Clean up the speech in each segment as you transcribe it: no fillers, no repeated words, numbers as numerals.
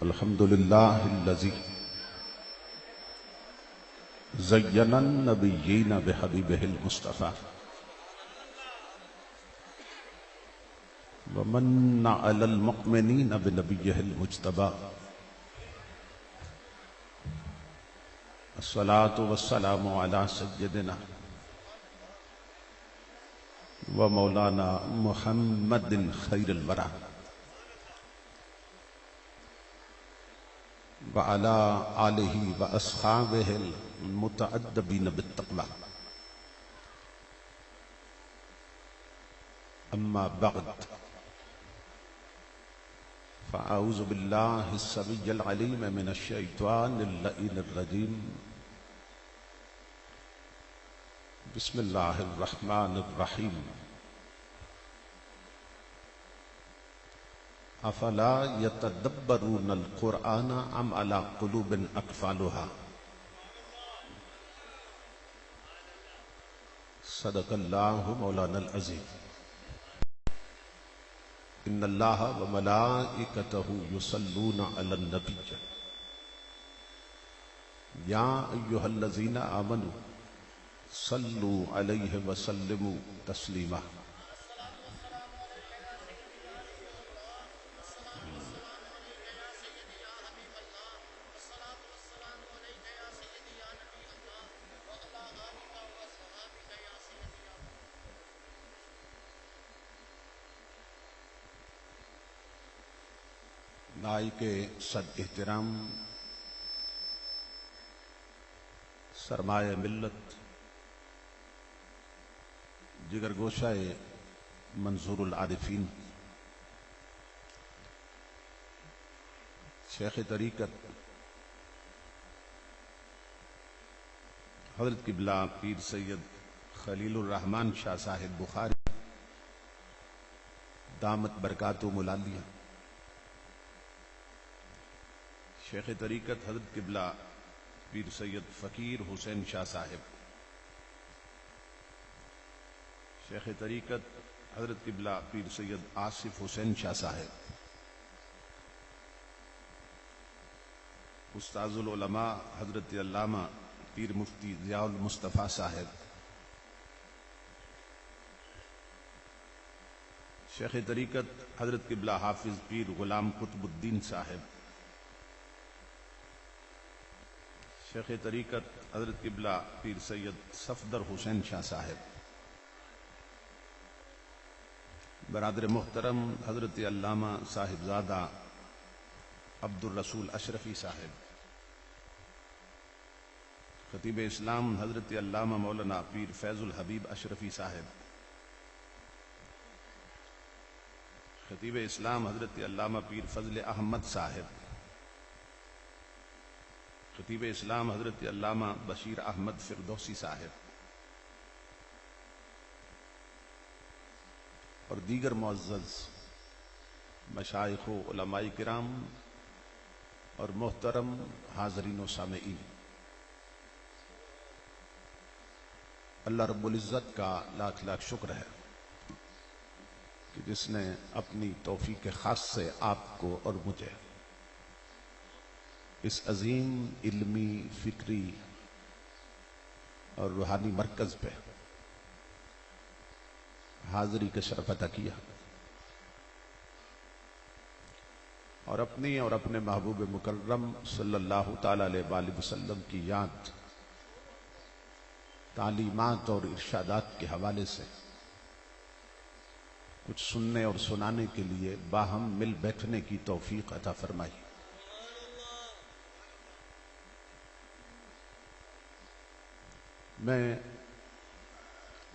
الحمد للہ الذی زین النبیین بحبیبہ المصطفیٰ ومن علی المؤمنین بنبیہ المجتبیٰ الصلاة والسلام علی سیدنا ومولانا محمد خیر الورى وعلى آلہ واصحابہ المتأدبین بالتقوی اما بعد فاعوذ باللہ السمیع العلیم من الشیطان اللعین الرجیم بسم اللہ الرحمن الرحیم افلا یتدبرون القرآن ام علی قلوب اقفالها صدق اللہ مولانا العظیم ان اللہ وملائکتہ یصلون علی النبی یا ایہا الذین آمنوا صلوا علیہ وسلموا تسلیما لائق صد احترام سرمایہ ملت جگر گوشہ منظور العارفین شیخ طریقت حضرت قبلہ پیر سید خلیل الرحمن شاہ صاحب بخاری دامت برکاتہم العالیہ، شیخ طریقت حضرت قبلہ پیر سید فقیر حسین شاہ صاحب، شیخ طریقت حضرت قبلہ پیر سید آصف حسین شاہ صاحب، استاذ العلماء حضرت علامہ پیر مفتی ضیاء المصطفیٰ صاحب، شیخ طریقت حضرت قبلہ حافظ پیر غلام قطب الدین صاحب، شیخ طریقت حضرت قبلہ پیر سید صفدر حسین شاہ صاحب، برادر محترم حضرت علامہ صاحبزادہ عبد الرسول اشرفی صاحب، خطیب اسلام حضرت علامہ مولانا پیر فیض الحبیب اشرفی صاحب، خطیب اسلام حضرت علامہ پیر فضل احمد صاحب، خطیب اسلام حضرت علامہ بشیر احمد فردوسی صاحب اور دیگر معزز مشائخ و علماء کرام اور محترم حاضرین و سامعین، اللہ رب العزت کا لاکھ لاکھ شکر ہے کہ جس نے اپنی توفیق خاص سے آپ کو اور مجھے اس عظیم علمی، فکری اور روحانی مرکز پہ حاضری کا شرف عطا کیا اور اپنی اور اپنے محبوب مکرم صلی اللہ تعالی علیہ وآلہ وسلم کی یاد، تعلیمات اور ارشادات کے حوالے سے کچھ سننے اور سنانے کے لیے باہم مل بیٹھنے کی توفیق عطا فرمائی۔ میں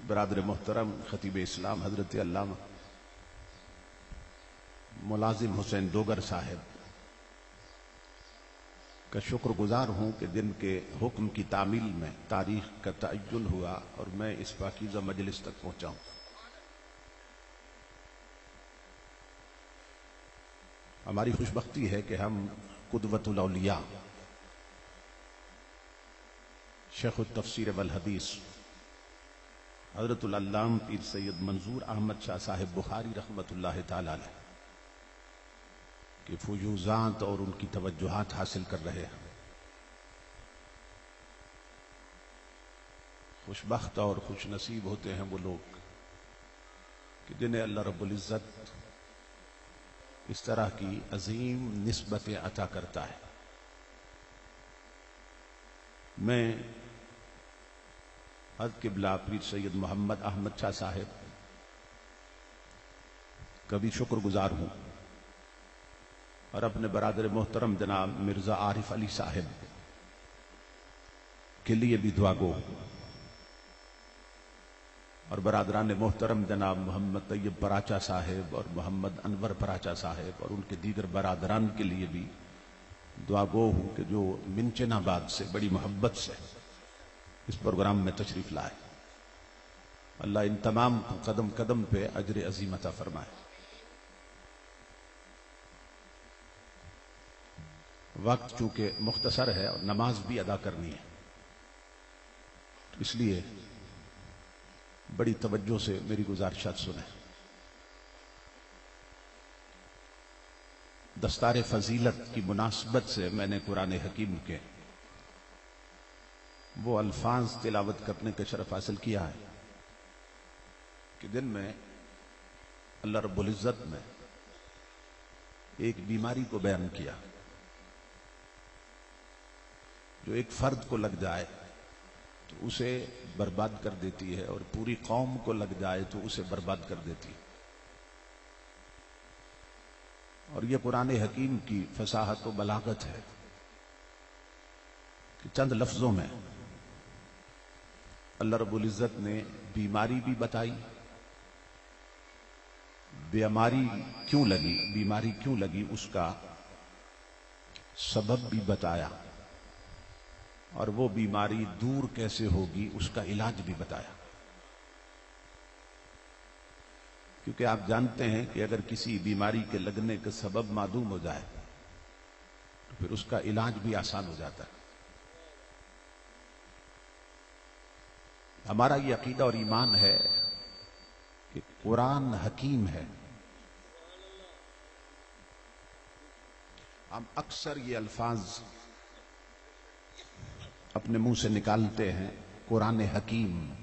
برادر محترم خطیب اسلام حضرت علامہ ملازم حسین ڈوگر صاحب کا شکر گزار ہوں کہ جن کے حکم کی تعمیل میں تاریخ کا تعین ہوا اور میں اس پاکیزہ مجلس تک پہنچا ہوں۔ ہماری خوشبختی ہے کہ ہم قدوۃ الاولیاء شیخ التفسیر والحدیث حضرت العلامہ پیر سید منظور احمد شاہ صاحب بخاری رحمت اللہ تعالی علیہ کہ فیوضات اور ان کی توجہات حاصل کر رہے ہیں۔ خوش بخت اور خوش نصیب ہوتے ہیں وہ لوگ کہ جنہیں اللہ رب العزت اس طرح کی عظیم نسبتیں عطا کرتا ہے۔ میں حضرت قبلہ پیر سید محمد احمد شاہ صاحب کبھی شکر گزار ہوں، اور اپنے برادر محترم جناب مرزا عارف علی صاحب کے لیے بھی دعا گو، اور برادران محترم جناب محمد طیب پراچا صاحب اور محمد انور پراچا صاحب اور ان کے دیگر برادران کے لیے بھی دعا گو ہوں کہ جو منچن آباد سے بڑی محبت سے اس پروگرام میں تشریف لائے۔ اللہ ان تمام کو قدم قدم پہ اجر عظیم عطا فرمائے۔ وقت چونکہ مختصر ہے اور نماز بھی ادا کرنی ہے، تو اس لیے بڑی توجہ سے میری گزارشات سنیں۔ دستار فضیلت کی مناسبت سے میں نے قرآن حکیم کے وہ الفاظ تلاوت کرنے کا شرف حاصل کیا ہے کہ جن میں اللہ رب العزت نے ایک بیماری کو بیان کیا جو ایک فرد کو لگ جائے تو اسے برباد کر دیتی ہے، اور پوری قوم کو لگ جائے تو اسے برباد کر دیتی ہے۔ اور یہ قرآن حکیم کی فصاحت و بلاغت ہے کہ چند لفظوں میں اللہ رب العزت نے بیماری بھی بتائی، بیماری کیوں لگی اس کا سبب بھی بتایا، اور وہ بیماری دور کیسے ہوگی اس کا علاج بھی بتایا۔ کیونکہ آپ جانتے ہیں کہ اگر کسی بیماری کے لگنے کا سبب معلوم ہو جائے تو پھر اس کا علاج بھی آسان ہو جاتا ہے۔ ہمارا یہ عقیدہ اور ایمان ہے کہ قرآن حکیم ہے۔ ہم اکثر یہ الفاظ اپنے منہ سے نکالتے ہیں، قرآن حکیم،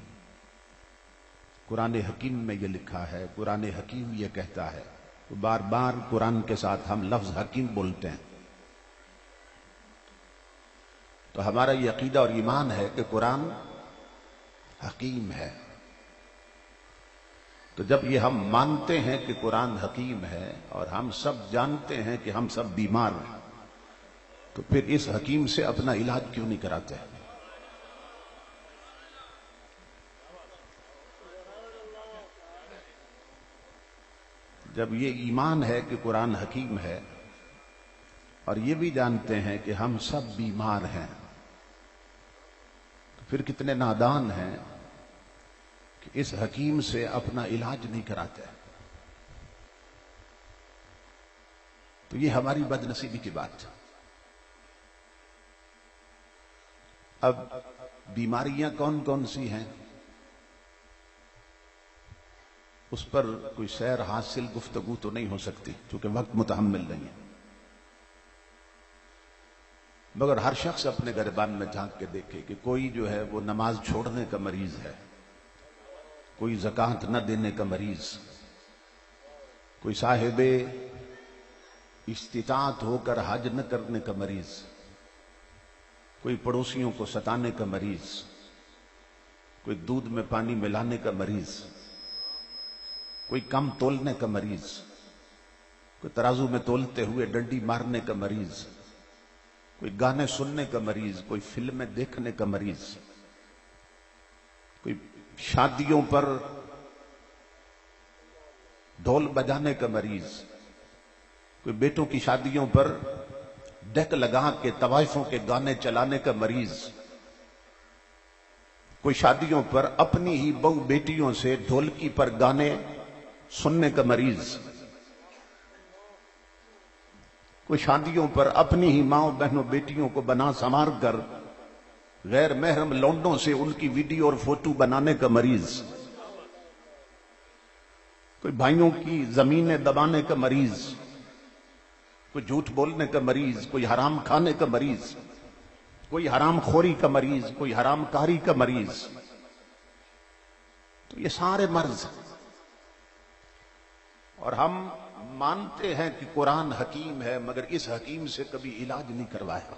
قرآن حکیم میں یہ لکھا ہے، قرآن حکیم یہ کہتا ہے، تو بار بار قرآن کے ساتھ ہم لفظ حکیم بولتے ہیں۔ تو ہمارا یہ عقیدہ اور ایمان ہے کہ قرآن حکیم ہے۔ تو جب یہ ہم مانتے ہیں کہ قرآن حکیم ہے اور ہم سب جانتے ہیں کہ ہم سب بیمار ہیں، تو پھر اس حکیم سے اپنا علاج کیوں نہیں کراتے؟ جب یہ ایمان ہے کہ قرآن حکیم ہے اور یہ بھی جانتے ہیں کہ ہم سب بیمار ہیں، تو پھر کتنے نادان ہیں کہ اس حکیم سے اپنا علاج نہیں کراتے۔ تو یہ ہماری بد نصیبی کی بات ہے۔ اب بیماریاں کون کون سی ہیں اس پر کوئی سیر حاصل گفتگو تو نہیں ہو سکتی چونکہ وقت متحمل نہیں ہے، مگر ہر شخص اپنے گریبان میں جھانک کے دیکھے کہ کوئی جو ہے وہ نماز چھوڑنے کا مریض ہے، کوئی زکوٰۃ نہ دینے کا مریض، کوئی صاحب استطاعت ہو کر حج نہ کرنے کا مریض، کوئی پڑوسیوں کو ستانے کا مریض، کوئی دودھ میں پانی ملانے کا مریض، کوئی کم تولنے کا مریض، کوئی ترازو میں تولتے ہوئے ڈنڈی مارنے کا مریض، کوئی گانے سننے کا مریض، کوئی فلمیں دیکھنے کا مریض، کوئی شادیوں پر ڈھول بجانے کا مریض، کوئی بیٹوں کی شادیوں پر ڈیک لگا کے طوائفوں کے گانے چلانے کا مریض، کوئی شادیوں پر اپنی ہی بہو بیٹیوں سے ڈھولکی پر گانے سننے کا مریض، کوئی شادیوں پر اپنی ہی ماں بہنوں بیٹیوں کو بنا سنوار کر غیر محرم لونڈوں سے ان کی ویڈیو اور فوٹو بنانے کا مریض، کوئی بھائیوں کی زمینیں دبانے کا مریض، کوئی جھوٹ بولنے کا مریض، کوئی حرام کھانے کا مریض، کوئی حرام خوری کا مریض، کوئی حرام کاری کا مریض. تو یہ سارے مرض ہیں. اور ہم مانتے ہیں کہ قرآن حکیم ہے، مگر اس حکیم سے کبھی علاج نہیں کروایا.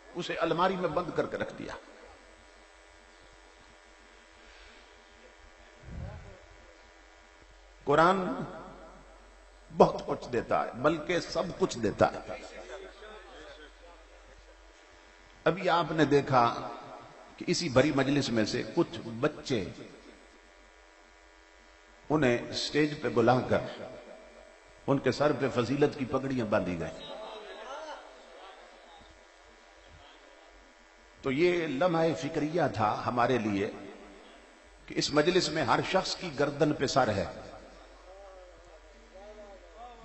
اسے الماری میں بند کر کے رکھ دیا. قرآن بہت کچھ دیتا ہے، بلکہ سب کچھ دیتا ہے. ابھی آپ نے دیکھا کہ اسی بڑی مجلس میں سے کچھ بچے، انہیں اسٹیج پہ بلا کر ان کے سر پہ فضیلت کی پگڑیاں باندھی گئیں. تو یہ لمحہ فکریہ تھا ہمارے لیے کہ اس مجلس میں ہر شخص کی گردن پہ سر ہے،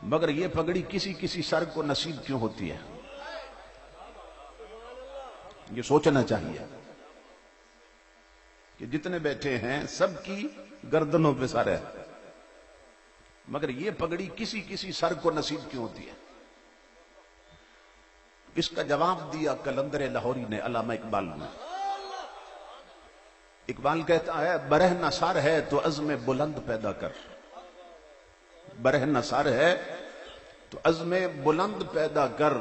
مگر یہ پگڑی کسی کسی سر کو نصیب کیوں ہوتی ہے؟ یہ سوچنا چاہیے کہ جتنے بیٹھے ہیں سب کی گردنوں پہ سر ہے، مگر یہ پگڑی کسی کسی سر کو نصیب کیوں ہوتی ہے؟ اس کا جواب دیا کلندر لاہوری نے، علامہ اقبال نے. اقبال کہتا ہے برہنہ سر ہے تو عزم بلند پیدا کر. برہنہ سر ہے تو عزم بلند پیدا کر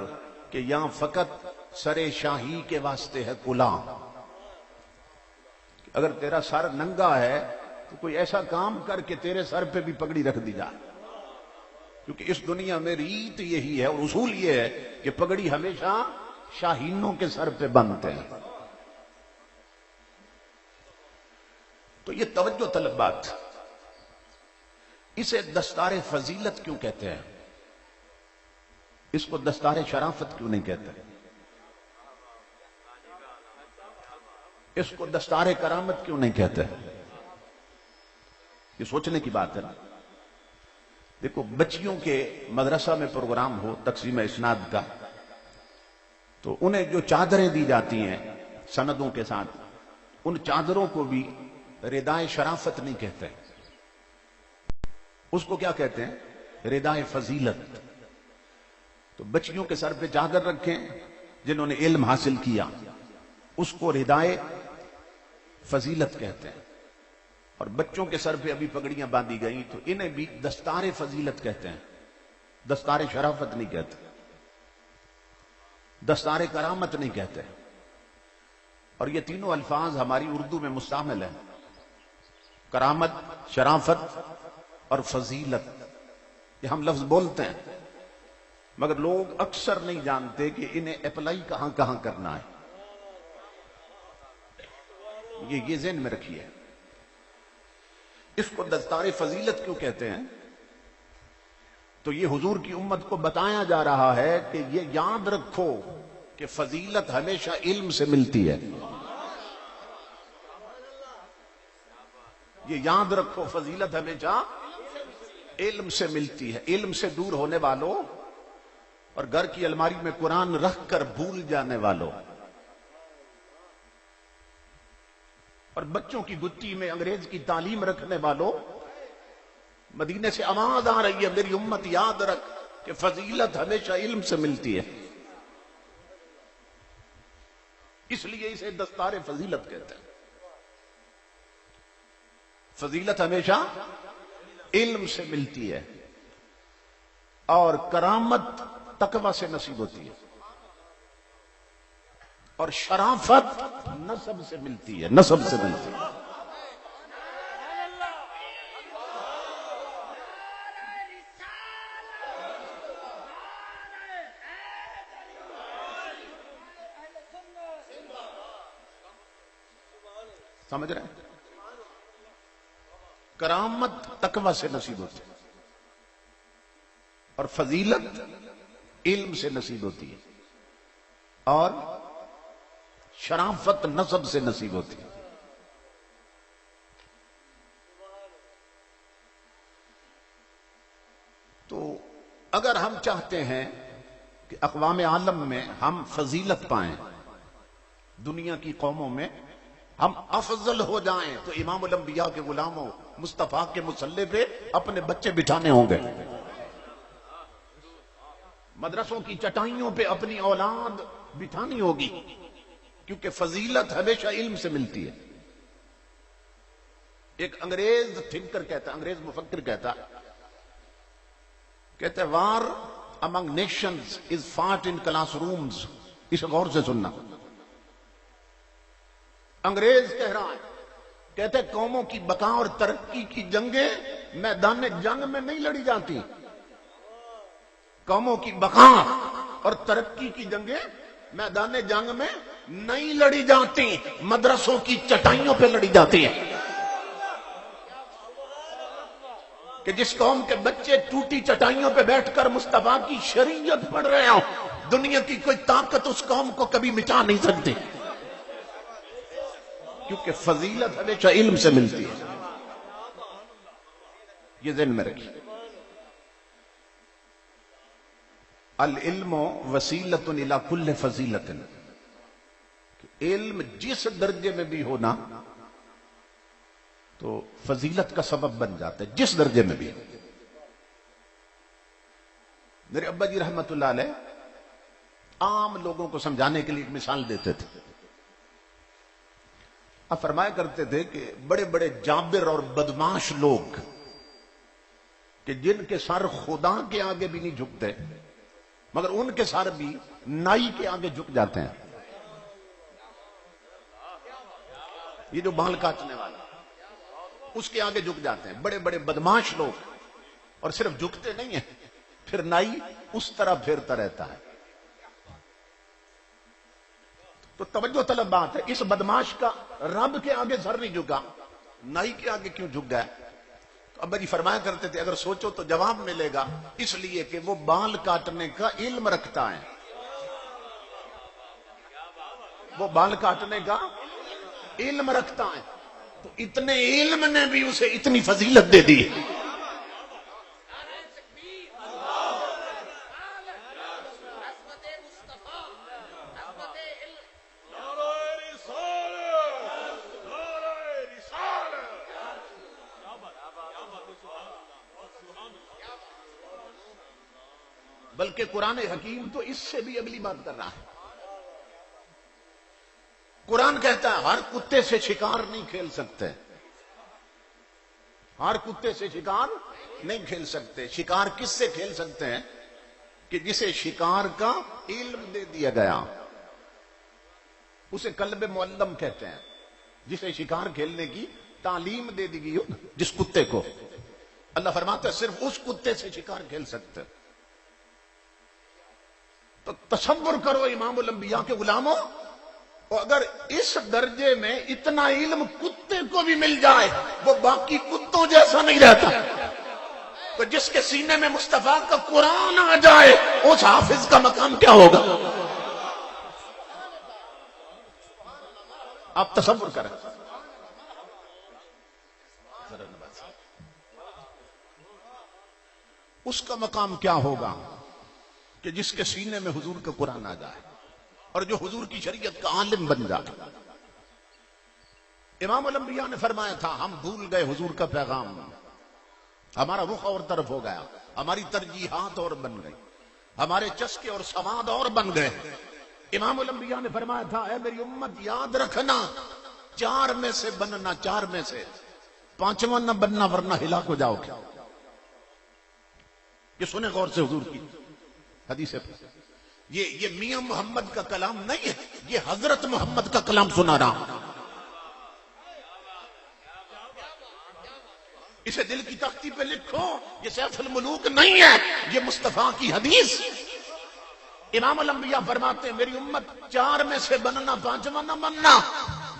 کہ یہاں فقط سر شاہی کے واسطے ہے کلاں. اگر تیرا سر ننگا ہے تو کوئی ایسا کام کر کے تیرے سر پہ بھی پگڑی رکھ دی جائے، کیونکہ اس دنیا میں ریت یہی ہے اور اصول یہ ہے کہ پگڑی ہمیشہ شاہینوں کے سر پہ بنتے ہیں. تو یہ توجہ طلب بات. اسے دستار فضیلت کیوں کہتے ہیں؟ اس کو دستار شرافت کیوں نہیں کہتے؟ اس کو دستار کرامت کیوں نہیں کہتے؟ یہ سوچنے کی بات ہے نا. دیکھو بچیوں کے مدرسہ میں پروگرام ہو تقسیم اسناد کا، تو انہیں جو چادریں دی جاتی ہیں سندوں کے ساتھ، ان چادروں کو بھی ردائے شرافت نہیں کہتے، اس کو کیا کہتے ہیں؟ ردائے فضیلت. تو بچیوں کے سر پہ چادر رکھیں جنہوں نے علم حاصل کیا، اس کو ردائے فضیلت کہتے ہیں. اور بچوں کے سر پہ ابھی پگڑیاں باندھی گئیں تو انہیں بھی دستار فضیلت کہتے ہیں، دستار شرافت نہیں کہتے، دستار کرامت نہیں کہتے. اور یہ تینوں الفاظ ہماری اردو میں مستعمل ہیں، کرامت، شرافت اور فضیلت. یہ ہم لفظ بولتے ہیں مگر لوگ اکثر نہیں جانتے کہ انہیں اپلائی کہاں کہاں کرنا ہے. یہ ذہن میں رکھیے. اس کو دستار فضیلت کیوں کہتے ہیں؟ تو یہ حضور کی امت کو بتایا جا رہا ہے کہ یہ یاد رکھو کہ فضیلت ہمیشہ علم سے ملتی ہے. یہ یاد رکھو فضیلت ہمیشہ علم سے ملتی ہے. علم سے دور ہونے والوں اور گھر کی الماری میں قرآن رکھ کر بھول جانے والوں اور بچوں کی گتی میں انگریز کی تعلیم رکھنے والوں، مدینے سے آواز آ رہی ہے میری امت یاد رکھ کہ فضیلت ہمیشہ علم سے ملتی ہے. اس لیے اسے دستار فضیلت کہتے ہیں. فضیلت ہمیشہ علم سے ملتی ہے اور کرامت تقوی سے نصیب ہوتی ہے اور شرافت نسب سے ملتی ہے، نسب سے ملتی ہے. سمجھ رہے ہیں؟ کرامت تقوی سے نصیب ہوتی ہے اور فضیلت علم سے نصیب ہوتی ہے اور شرافت نسب سے نصیب ہوتی ہے. تو اگر ہم چاہتے ہیں کہ اقوام عالم میں ہم فضیلت پائیں، دنیا کی قوموں میں ہم افضل ہو جائیں تو امام الانبیاء کے غلاموں مصطفیٰ کے مصلی پہ اپنے بچے بٹھانے ہوں گے، مدرسوں کی چٹائیوں پہ اپنی اولاد بٹھانی ہوگی، کیونکہ فضیلت ہمیشہ علم سے ملتی ہے۔ ایک انگریز تھنکر کہتا، انگریز مفکر کہتا ہے وار among nations is fought in class rooms۔ اسے غور سے سننا، انگریز کہہ رہا ہے، کہتے قوموں کی بقا اور ترقی کی جنگیں میدان جنگ میں نہیں لڑی جاتی، قوموں کی بقا اور ترقی کی جنگیں میدان جنگ میں نہیں لڑی جاتی، مدرسوں کی چٹائیوں پہ لڑی جاتی ہیں۔ کہ جس قوم کے بچے ٹوٹی چٹائیوں پہ بیٹھ کر مصطفیٰ کی شریعت پڑھ رہے ہوں، دنیا کی کوئی طاقت اس قوم کو کبھی مٹا نہیں سکتی، کیونکہ فضیلت ہمیشہ علم سے ملتی ہے۔ یہ ذہن میں رکھیے، العلم وسیلۃ الی کل فضیلۃ، علم جس درجے میں بھی ہونا تو فضیلت کا سبب بن جاتا ہے، جس درجے میں بھی۔ میرے ابا جی رحمت اللہ علیہ عام لوگوں کو سمجھانے کے لیے ایک مثال دیتے تھے، اب فرمایا کرتے تھے کہ بڑے بڑے جابر اور بدماش لوگ کہ جن کے سر خدا کے آگے بھی نہیں جھکتے، مگر ان کے سر بھی نائی کے آگے جھک جاتے ہیں۔ یہ جو بال کاٹنے والا اس کے آگے جھک جاتے ہیں، بڑے بڑے بدماش لوگ، اور صرف جھکتے نہیں ہیں، پھر نائی اس طرح پھیرتا رہتا ہے۔ تو توجہ طلب بات ہے، اس بدماش کا رب کے آگے سر نہیں جھکا، نائی کے آگے کیوں جھک گیا؟ تو ابا جی فرمایا کرتے تھے اگر سوچو تو جواب ملے گا، اس لیے کہ وہ بال کاٹنے کا علم رکھتا ہے، وہ بال کاٹنے کا علم رکھتا ہے، تو اتنے علم نے بھی اسے اتنی فضیلت دے دی۔ بلکہ قرآن حکیم تو اس سے بھی اگلی بات کر رہا ہے۔ قرآن کہتا ہے ہر کتے سے شکار نہیں کھیل سکتے، ہر کتے سے شکار نہیں کھیل سکتے۔ شکار کس سے کھیل سکتے ہیں؟ کہ جسے شکار کا علم دے دیا گیا، اسے کلب معلم کہتے ہیں، جسے شکار کھیلنے کی تعلیم دے دی گئی ہو، جس کتے کو اللہ فرماتا ہے صرف اس کتے سے شکار کھیل سکتے۔ تو تصور کرو امام الانبیاء کے غلاموں، اور اگر اس درجے میں اتنا علم کتے کو بھی مل جائے، وہ باقی کتوں جیسا نہیں رہتا، تو جس کے سینے میں مصطفیٰ کا قرآن آ جائے اس حافظ کا مقام کیا ہوگا؟ آپ تصور کریں، اس کا مقام کیا ہوگا کہ جس کے سینے میں حضور کا قرآن آ جائے اور جو حضور کی شریعت کا عالم بن جائے۔ امام الانبیاء نے فرمایا تھا ہم بھول گئے حضور کا پیغام، ہمارا رخ اور طرف ہو گیا، ہماری ترجیحات اور بن گئی، ہمارے چسکے اور سواد اور بن گئے۔ امام الانبیاء نے فرمایا تھا اے میری امت یاد رکھنا، چار میں سے بننا، چار میں سے پانچواں نہ بننا ورنہ ہلاک ہو جاؤ گے۔ یہ سنیں غور سے حضور کی حدیث ہے، یہ میاں محمد کا کلام نہیں ہے، یہ حضرت محمد کا کلام سنا رہا ہوں۔ اسے دل کی تختی پہ لکھو، یہ سیف الملوک نہیں ہے، یہ مصطفیٰ کی حدیث۔ امام الانبیاء فرماتے ہیں میری امت چار میں سے بننا، پانچواں نہ بننا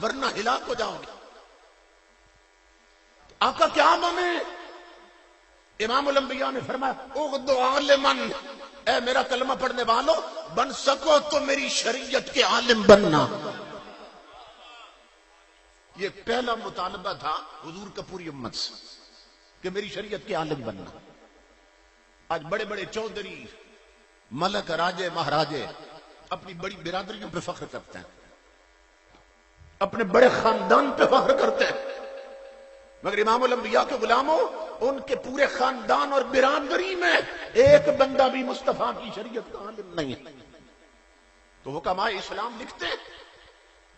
ورنہ ہلاک ہو جاؤ گے۔ آقا کیا بنے؟ امام الانبیاء نے فرمایا اغدو عالمن، اے میرا کلمہ پڑھنے والوں بن سکو تو میری شریعت کے عالم بننا۔ یہ پہلا مطالبہ تھا حضور کا پوری امت سے کہ میری شریعت کے عالم بننا۔ آج بڑے بڑے چودھری، ملک، راجے، مہاراجے اپنی بڑی برادریوں پہ فخر کرتے ہیں، اپنے بڑے خاندان پہ فخر کرتے ہیں، مگر امام الانبیاء کے غلاموں، ان کے پورے خاندان اور برادری میں ایک بندہ بھی مصطفیٰ کی شریعت کا عالم نہیں ہے۔ تو حکماء اسلام لکھتے ہیں،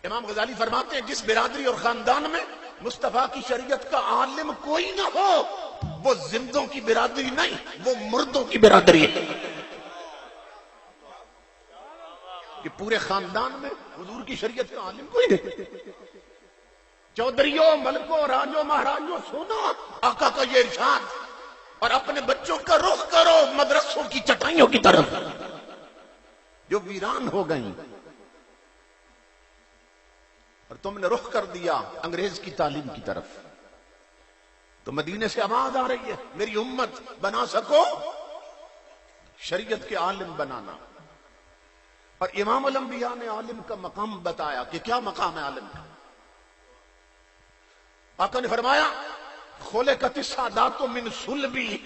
امام غزالی فرماتے ہیں جس برادری اور خاندان میں مصطفیٰ کی شریعت کا عالم کوئی نہ ہو، وہ زندوں کی برادری نہیں، وہ مردوں کی برادری ہے۔ کہ پورے خاندان میں حضور کی شریعت کا عالم کوئی نہیں۔ چودھریوں، ملکوں، راجوں، مہاراجوں، سنو آقا کا یہ ارشاد، اور اپنے بچوں کا رخ کرو مدرسوں کی چٹائیوں کی طرف جو ویران ہو گئیں، اور تم نے رخ کر دیا انگریز کی تعلیم کی طرف۔ تو مدینے سے آواز آ رہی ہے، میری امت بنا سکو شریعت کے عالم بنانا۔ اور امام الانبیاء نے عالم کا مقام بتایا کہ کیا مقام ہے عالم کا۔ آقا نے فرمایا خلقت السادات من صلبی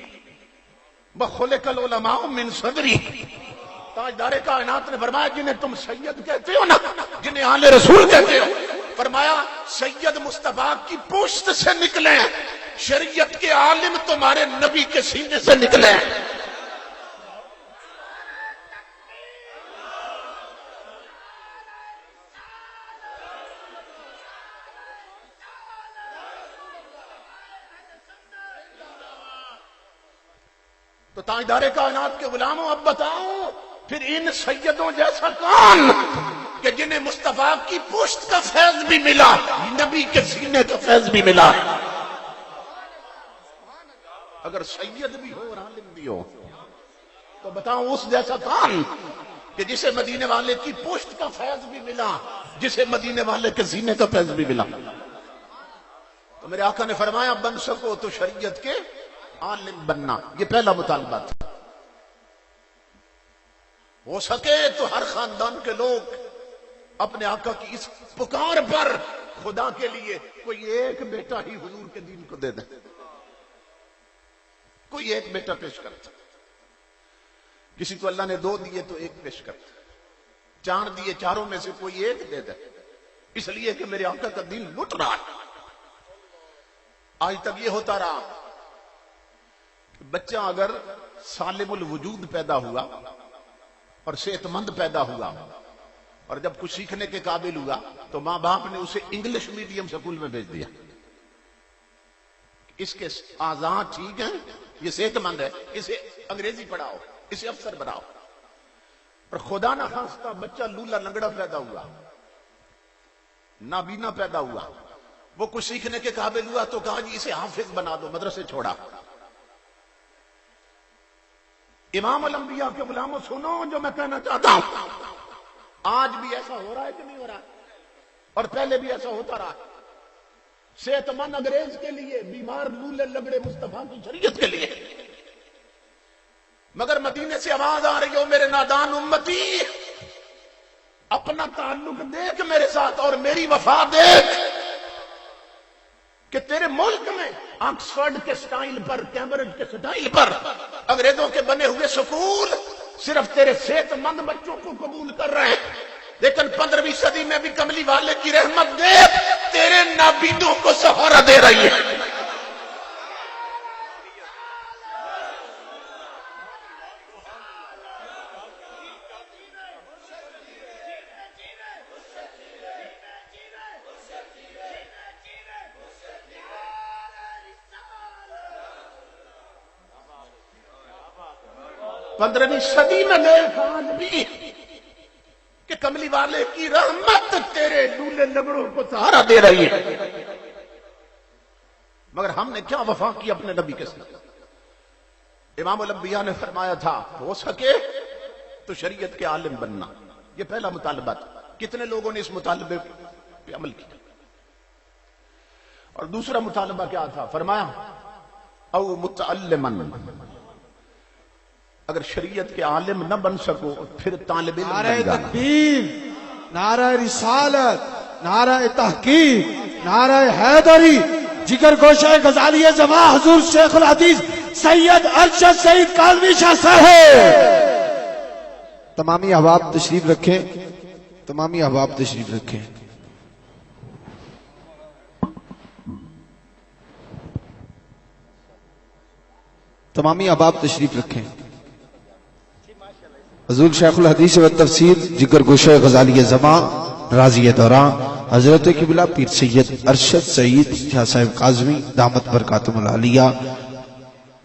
وخلق العلماء من صدری۔ تاجدار کائنات نے فرمایا جنہیں تم سید کہتے ہو نا، جنہیں آل رسول کہتے ہو، فرمایا سید مصطفیٰ کی پشت سے نکلے، شریعت کے عالم تمہارے نبی کے سینے سے نکلے۔ تو تاجدار کائنات کے غلاموں اب بتاؤ پھر ان سیدوں جیسا کون کہ جنہیں مصطفیٰ کی پشت کا فیض بھی ملا، نبی کے سینے کا فیض بھی ملا۔ اگر سید بھی ہو اور عالم بھی ہو تو بتاؤ اس جیسا کون کہ جسے مدینے والے کی پشت کا فیض بھی ملا، جسے مدینے والے کے سینے کا فیض بھی ملا۔ تو میرے آقا نے فرمایا بن سکو تو شریعت کے عالم بننا، یہ پہلا مطالبہ تھا۔ ہو سکے تو ہر خاندان کے لوگ اپنے آقا کی اس پکار پر خدا کے لیے کوئی ایک بیٹا ہی حضور کے دین کو دے دیں، کوئی ایک بیٹا پیش کرتا۔ کسی کو اللہ نے 2 دیے تو ایک پیش کرتا، 4 دیے، چاروں میں سے کوئی ایک دے دے، اس لیے کہ میرے آقا کا دین لٹ رہا ہے۔ آج تک یہ ہوتا رہا، بچہ اگر سالم الوجود پیدا ہوا اور صحت مند پیدا ہوا اور جب کچھ سیکھنے کے قابل ہوا تو ماں باپ نے اسے انگلش میڈیم سکول میں بھیج دیا۔ اس کے اعضاء ٹھیک ہیں، یہ صحت مند ہے، اسے انگریزی پڑھاؤ، اسے افسر بناؤ۔ اور خدا نہ خواستہ بچہ لولا لنگڑا پیدا ہوا، نابینا پیدا ہوا، وہ کچھ سیکھنے کے قابل ہوا تو کہا جی اسے حافظ بنا دو، مدرسے چھوڑا۔ امام الانبیاء کے غلاموں سنو جو میں کہنا چاہتا ہوں، آج بھی ایسا ہو رہا ہے کہ نہیں ہو رہا ہے؟ اور پہلے بھی ایسا ہوتا رہا ہے۔ صحت مند انگریز کے لیے، بیمار لولے لگڑے مصطفیٰ کی شریعت کے لیے، مگر مدینے سے آواز آ رہی ہو میرے نادان امتی، اپنا تعلق دیکھ میرے ساتھ اور میری وفا دیکھ کہ تیرے ملک میں آکسفورڈ کے سٹائل پر، کیمبرج کے سٹائل پر انگریزوں کے بنے ہوئے سکول صرف تیرے صحت مند بچوں کو قبول کر رہے ہیں، لیکن 15ویں صدی میں بھی کملی والے کی رحمت دیکھ تیرے نابینوں کو سہارا دے رہی ہے۔ پندرہویں صدی میں دیکھ آج بھی کہ کملی والے کی رحمت تیرے لولے لگڑوں کو سہارا دے رہی ہے۔ مگر ہم نے کیا وفا کی اپنے نبی کے ساتھ؟ امام الانبیاء نے فرمایا تھا ہو سکے تو شریعت کے عالم بننا، یہ پہلا مطالبہ تھا۔ کتنے لوگوں نے اس مطالبے پہ عمل کیا؟ اور دوسرا مطالبہ کیا تھا؟ فرمایا او متعلمن، اگر شریعت کے عالم نہ بن سکو پھر طالب علم نعرہ بن جانا۔ تکبیر، نعرہ رسالت، نعرہ تحقیق، نعرہ حیدری، جگر گوشہ غزالی جماع حضور شیخ الحدیث سید ارشد سید کاظمی شاہ صاحب۔ تمامی احباب تشریف رکھیں، تمامی احباب تشریف رکھیں۔ تمامی احباب تشریف رکھیں. حضور شیخ الحدیث و تفسیر جگر گوشہ غزالی زمان راضی دوران حضرت قبلہ پیر سید ارشد سعید شاہ صاحب کاظمی دامت برکاتم العالیہ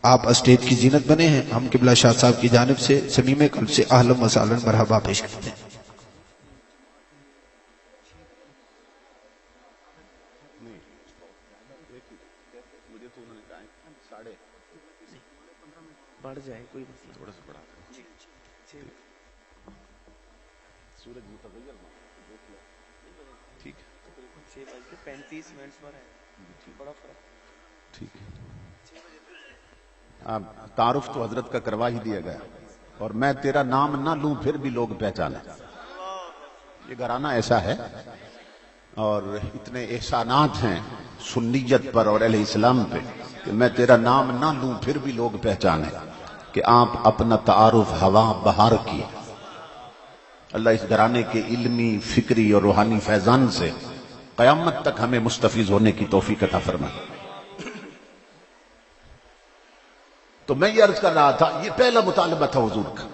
آپ اسٹیج کی زینت بنے ہیں. ہم قبلہ شاہ صاحب کی جانب سے صمیم قلب سے اہلا و سہلا مرحبا پیش کرتے ہیں. بڑھ جائے کوئی مسئلہ تھوڑا سا بڑا سورج متغیر ٹھیک ہے 6:35 پر ہے بڑا فرق. ٹھیک ہے. تعارف تو حضرت کا کروا ہی دیا گیا اور میں تیرا نام نہ لوں پھر بھی لوگ پہچانے. یہ گھرانہ ایسا ہے اور اتنے احسانات ہیں سنیت پر اور اہل اسلام پہ کہ میں تیرا نام نہ لوں پھر بھی لوگ پہچانے کہ آپ اپنا تعارف ہوا بہار کی. اللہ اس گھرانے کے علمی فکری اور روحانی فیضان سے قیامت تک ہمیں مستفیض ہونے کی توفیق عطا فرمائے. تو میں یہ عرض کر رہا تھا یہ پہلا مطالبہ تھا حضور کا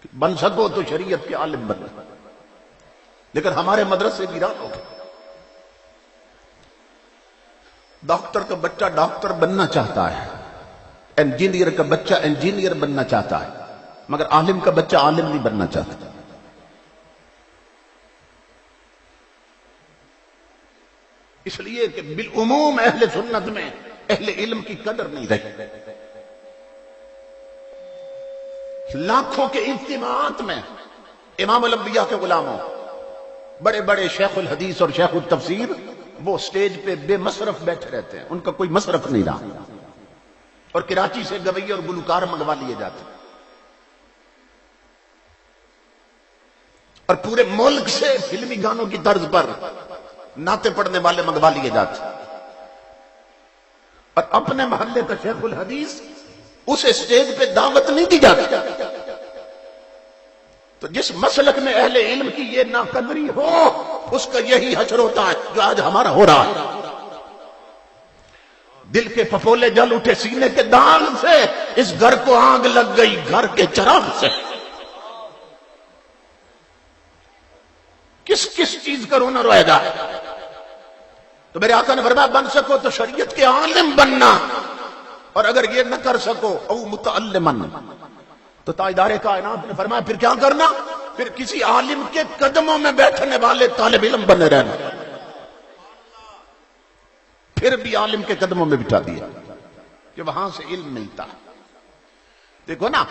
کہ بن سکو تو شریعت کے عالم بننا، لیکن ہمارے مدرسے ویران ہو گئے. ڈاکٹر کا بچہ ڈاکٹر بننا چاہتا ہے، انجینئر کا بچہ انجینئر بننا چاہتا ہے، مگر عالم کا بچہ عالم نہیں بننا چاہتا. اس لیے کہ بالعموم اہل سنت میں اہل علم کی قدر نہیں رہی. لاکھوں کے اجتماعات میں امام الانبیاء کے غلاموں بڑے بڑے شیخ الحدیث اور شیخ التفسیر وہ سٹیج پہ بے مصرف بیٹھے رہتے ہیں، ان کا کوئی مصرف نہیں رہا، اور کراچی سے گوئی اور گلوکار منگوا لیے جاتے ہیں، اور پورے ملک سے فلمی گانوں کی طرز پر نعتیں پڑھنے والے منگوا لیے جاتے ہیں، اور اپنے محلے کا شیخ الحدیث اسے سٹیج پہ دعوت نہیں دی جاتی. تو جس مسلک میں اہل علم کی یہ ناقدری ہو اس کا یہی حشر ہوتا ہے جو آج ہمارا ہو رہا ہے. دل کے پھپولے جل اٹھے سینے کے داغ سے، اس گھر کو آگ لگ گئی گھر کے چراغ سے. کس کس چیز کا رونا روئے گا؟ تو میرے آقا نے فرمایا بن سکو تو شریعت کے عالم بننا، اور اگر یہ نہ کر سکو او متعلمن، تو تاجدار کائنات نے فرمایا پھر کیا کرنا؟ پھر کسی عالم کے قدموں میں بیٹھنے والے طالب علم بنے رہنا. پھر بھی عالم کے قدموں میں بٹھا دیا کہ وہاں سے علم ملتا. دیکھو نا،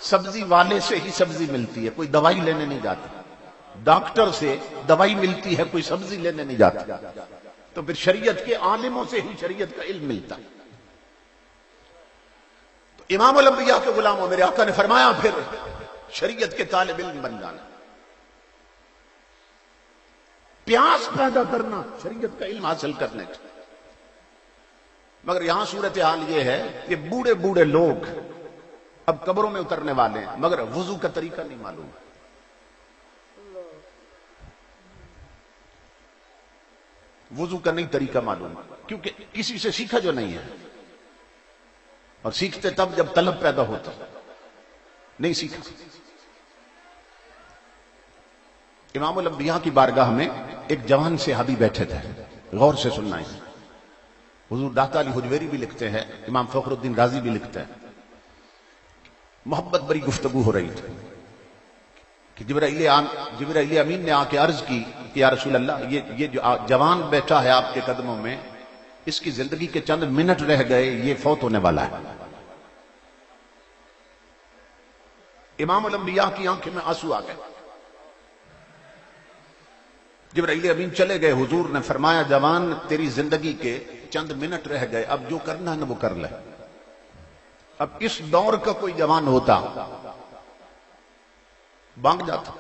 سبزی والے سے ہی سبزی ملتی ہے، کوئی دوائی لینے نہیں جاتا. ڈاکٹر سے دوائی ملتی ہے، کوئی سبزی لینے نہیں جاتا. تو پھر شریعت کے عالموں سے ہی شریعت کا علم ملتا ہے. تو امام الانبیاء کے غلاموں میرے آقا نے فرمایا پھر شریعت کے طالب علم بن جانا، پیاس پیدا کرنا شریعت کا علم حاصل کرنے کا. مگر یہاں صورتحال یہ ہے کہ بوڑھے بوڑھے لوگ اب قبروں میں اترنے والے ہیں، مگر وضو کا طریقہ نہیں معلوم. وضو کا نہیں طریقہ معلوم، کیونکہ کسی سے سیکھا جو نہیں ہے، اور سیکھتے تب جب طلب پیدا ہوتا، نہیں سیکھا. امام الانبیاء کی بارگاہ میں ایک جوان صحابی بیٹھے تھے، غور سے سننا ہے. حضور داتا علی حجویری بھی لکھتے ہیں، امام فخر الدین رازی بھی لکھتے ہیں، محبت بری گفتگو ہو رہی تھی کہ جبرائیل امین نے آ کے عرض کی کہ یا رسول اللہ یہ جو جوان بیٹھا ہے آپ کے قدموں میں، اس کی زندگی کے چند منٹ رہ گئے، یہ فوت ہونے والا ہے. امام الانبیاء کی آنکھیں میں آنسو آ گئے. جبرائیل امین چلے گئے، حضور نے فرمایا جوان تیری زندگی کے چند منٹ رہ گئے، اب جو کرنا ہے نا وہ کر لے. اب اس دور کا کوئی جوان ہوتا بانگ جاتا،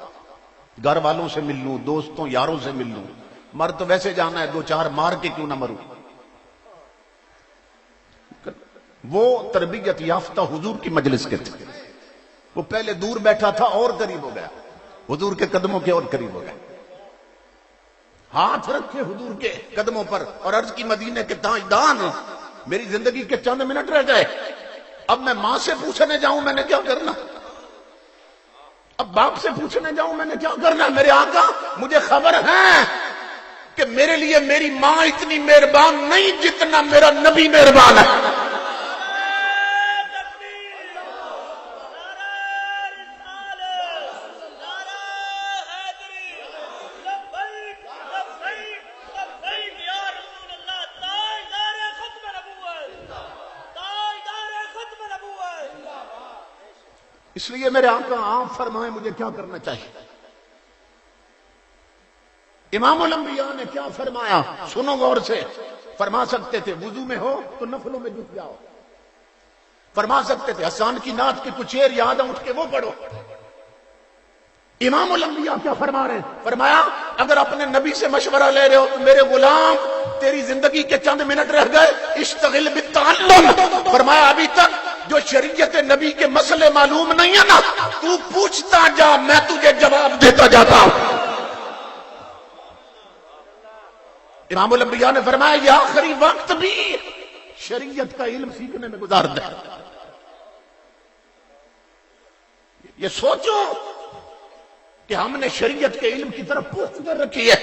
گھر والوں سے مل لوں، دوستوں یاروں سے مل لوں، مر تو ویسے جانا ہے، دو چار مار کے کیوں نہ مروں. وہ تربیت یافتہ حضور کی مجلس کے تھے، وہ پہلے دور بیٹھا تھا اور قریب ہو گیا، حضور کے قدموں کے اور قریب ہو گیا. ہاتھ رکھے حضور کے قدموں پر اور عرض کی مدینے کے تاجدار میری زندگی کے چند منٹ رہ گئے، اب میں ماں سے پوچھنے جاؤں میں نے کیا کرنا، اب باپ سے پوچھنے جاؤں میں نے کیا کرنا؟ میرے آقا مجھے خبر ہے کہ میرے لیے میری ماں اتنی مہربان نہیں جتنا میرا نبی مہربان ہے۔ اس لیے میرے آقا آپ فرمائیں مجھے کیا کرنا چاہیے۔ امام الانبیاء نے کیا فرمایا سنو غور سے، فرما سکتے تھے وضو میں ہو تو نفلوں میں جھک جاؤ، فرما سکتے تھے حسان کی نعت کے کچھ شعر یاد اٹھ کے وہ پڑھو۔ امام الانبیاء کیا فرما رہے ہیں؟ فرمایا اگر اپنے نبی سے مشورہ لے رہے ہو تو میرے غلام تیری زندگی کے چند منٹ رہ گئے، اشتغل بالتعلم، فرمایا ابھی تک جو شریعت نبی کے مسئلے معلوم نہیں ہے نا، تو پوچھتا جا، میں تجھے جواب دیتا جاتا ہوں۔ امام الانبیاء نے فرمایا یہ آخری وقت بھی شریعت کا علم سیکھنے میں گزار دے۔ یہ سوچو کہ ہم نے شریعت کے علم کی طرف پوچھ کر رکھی ہے۔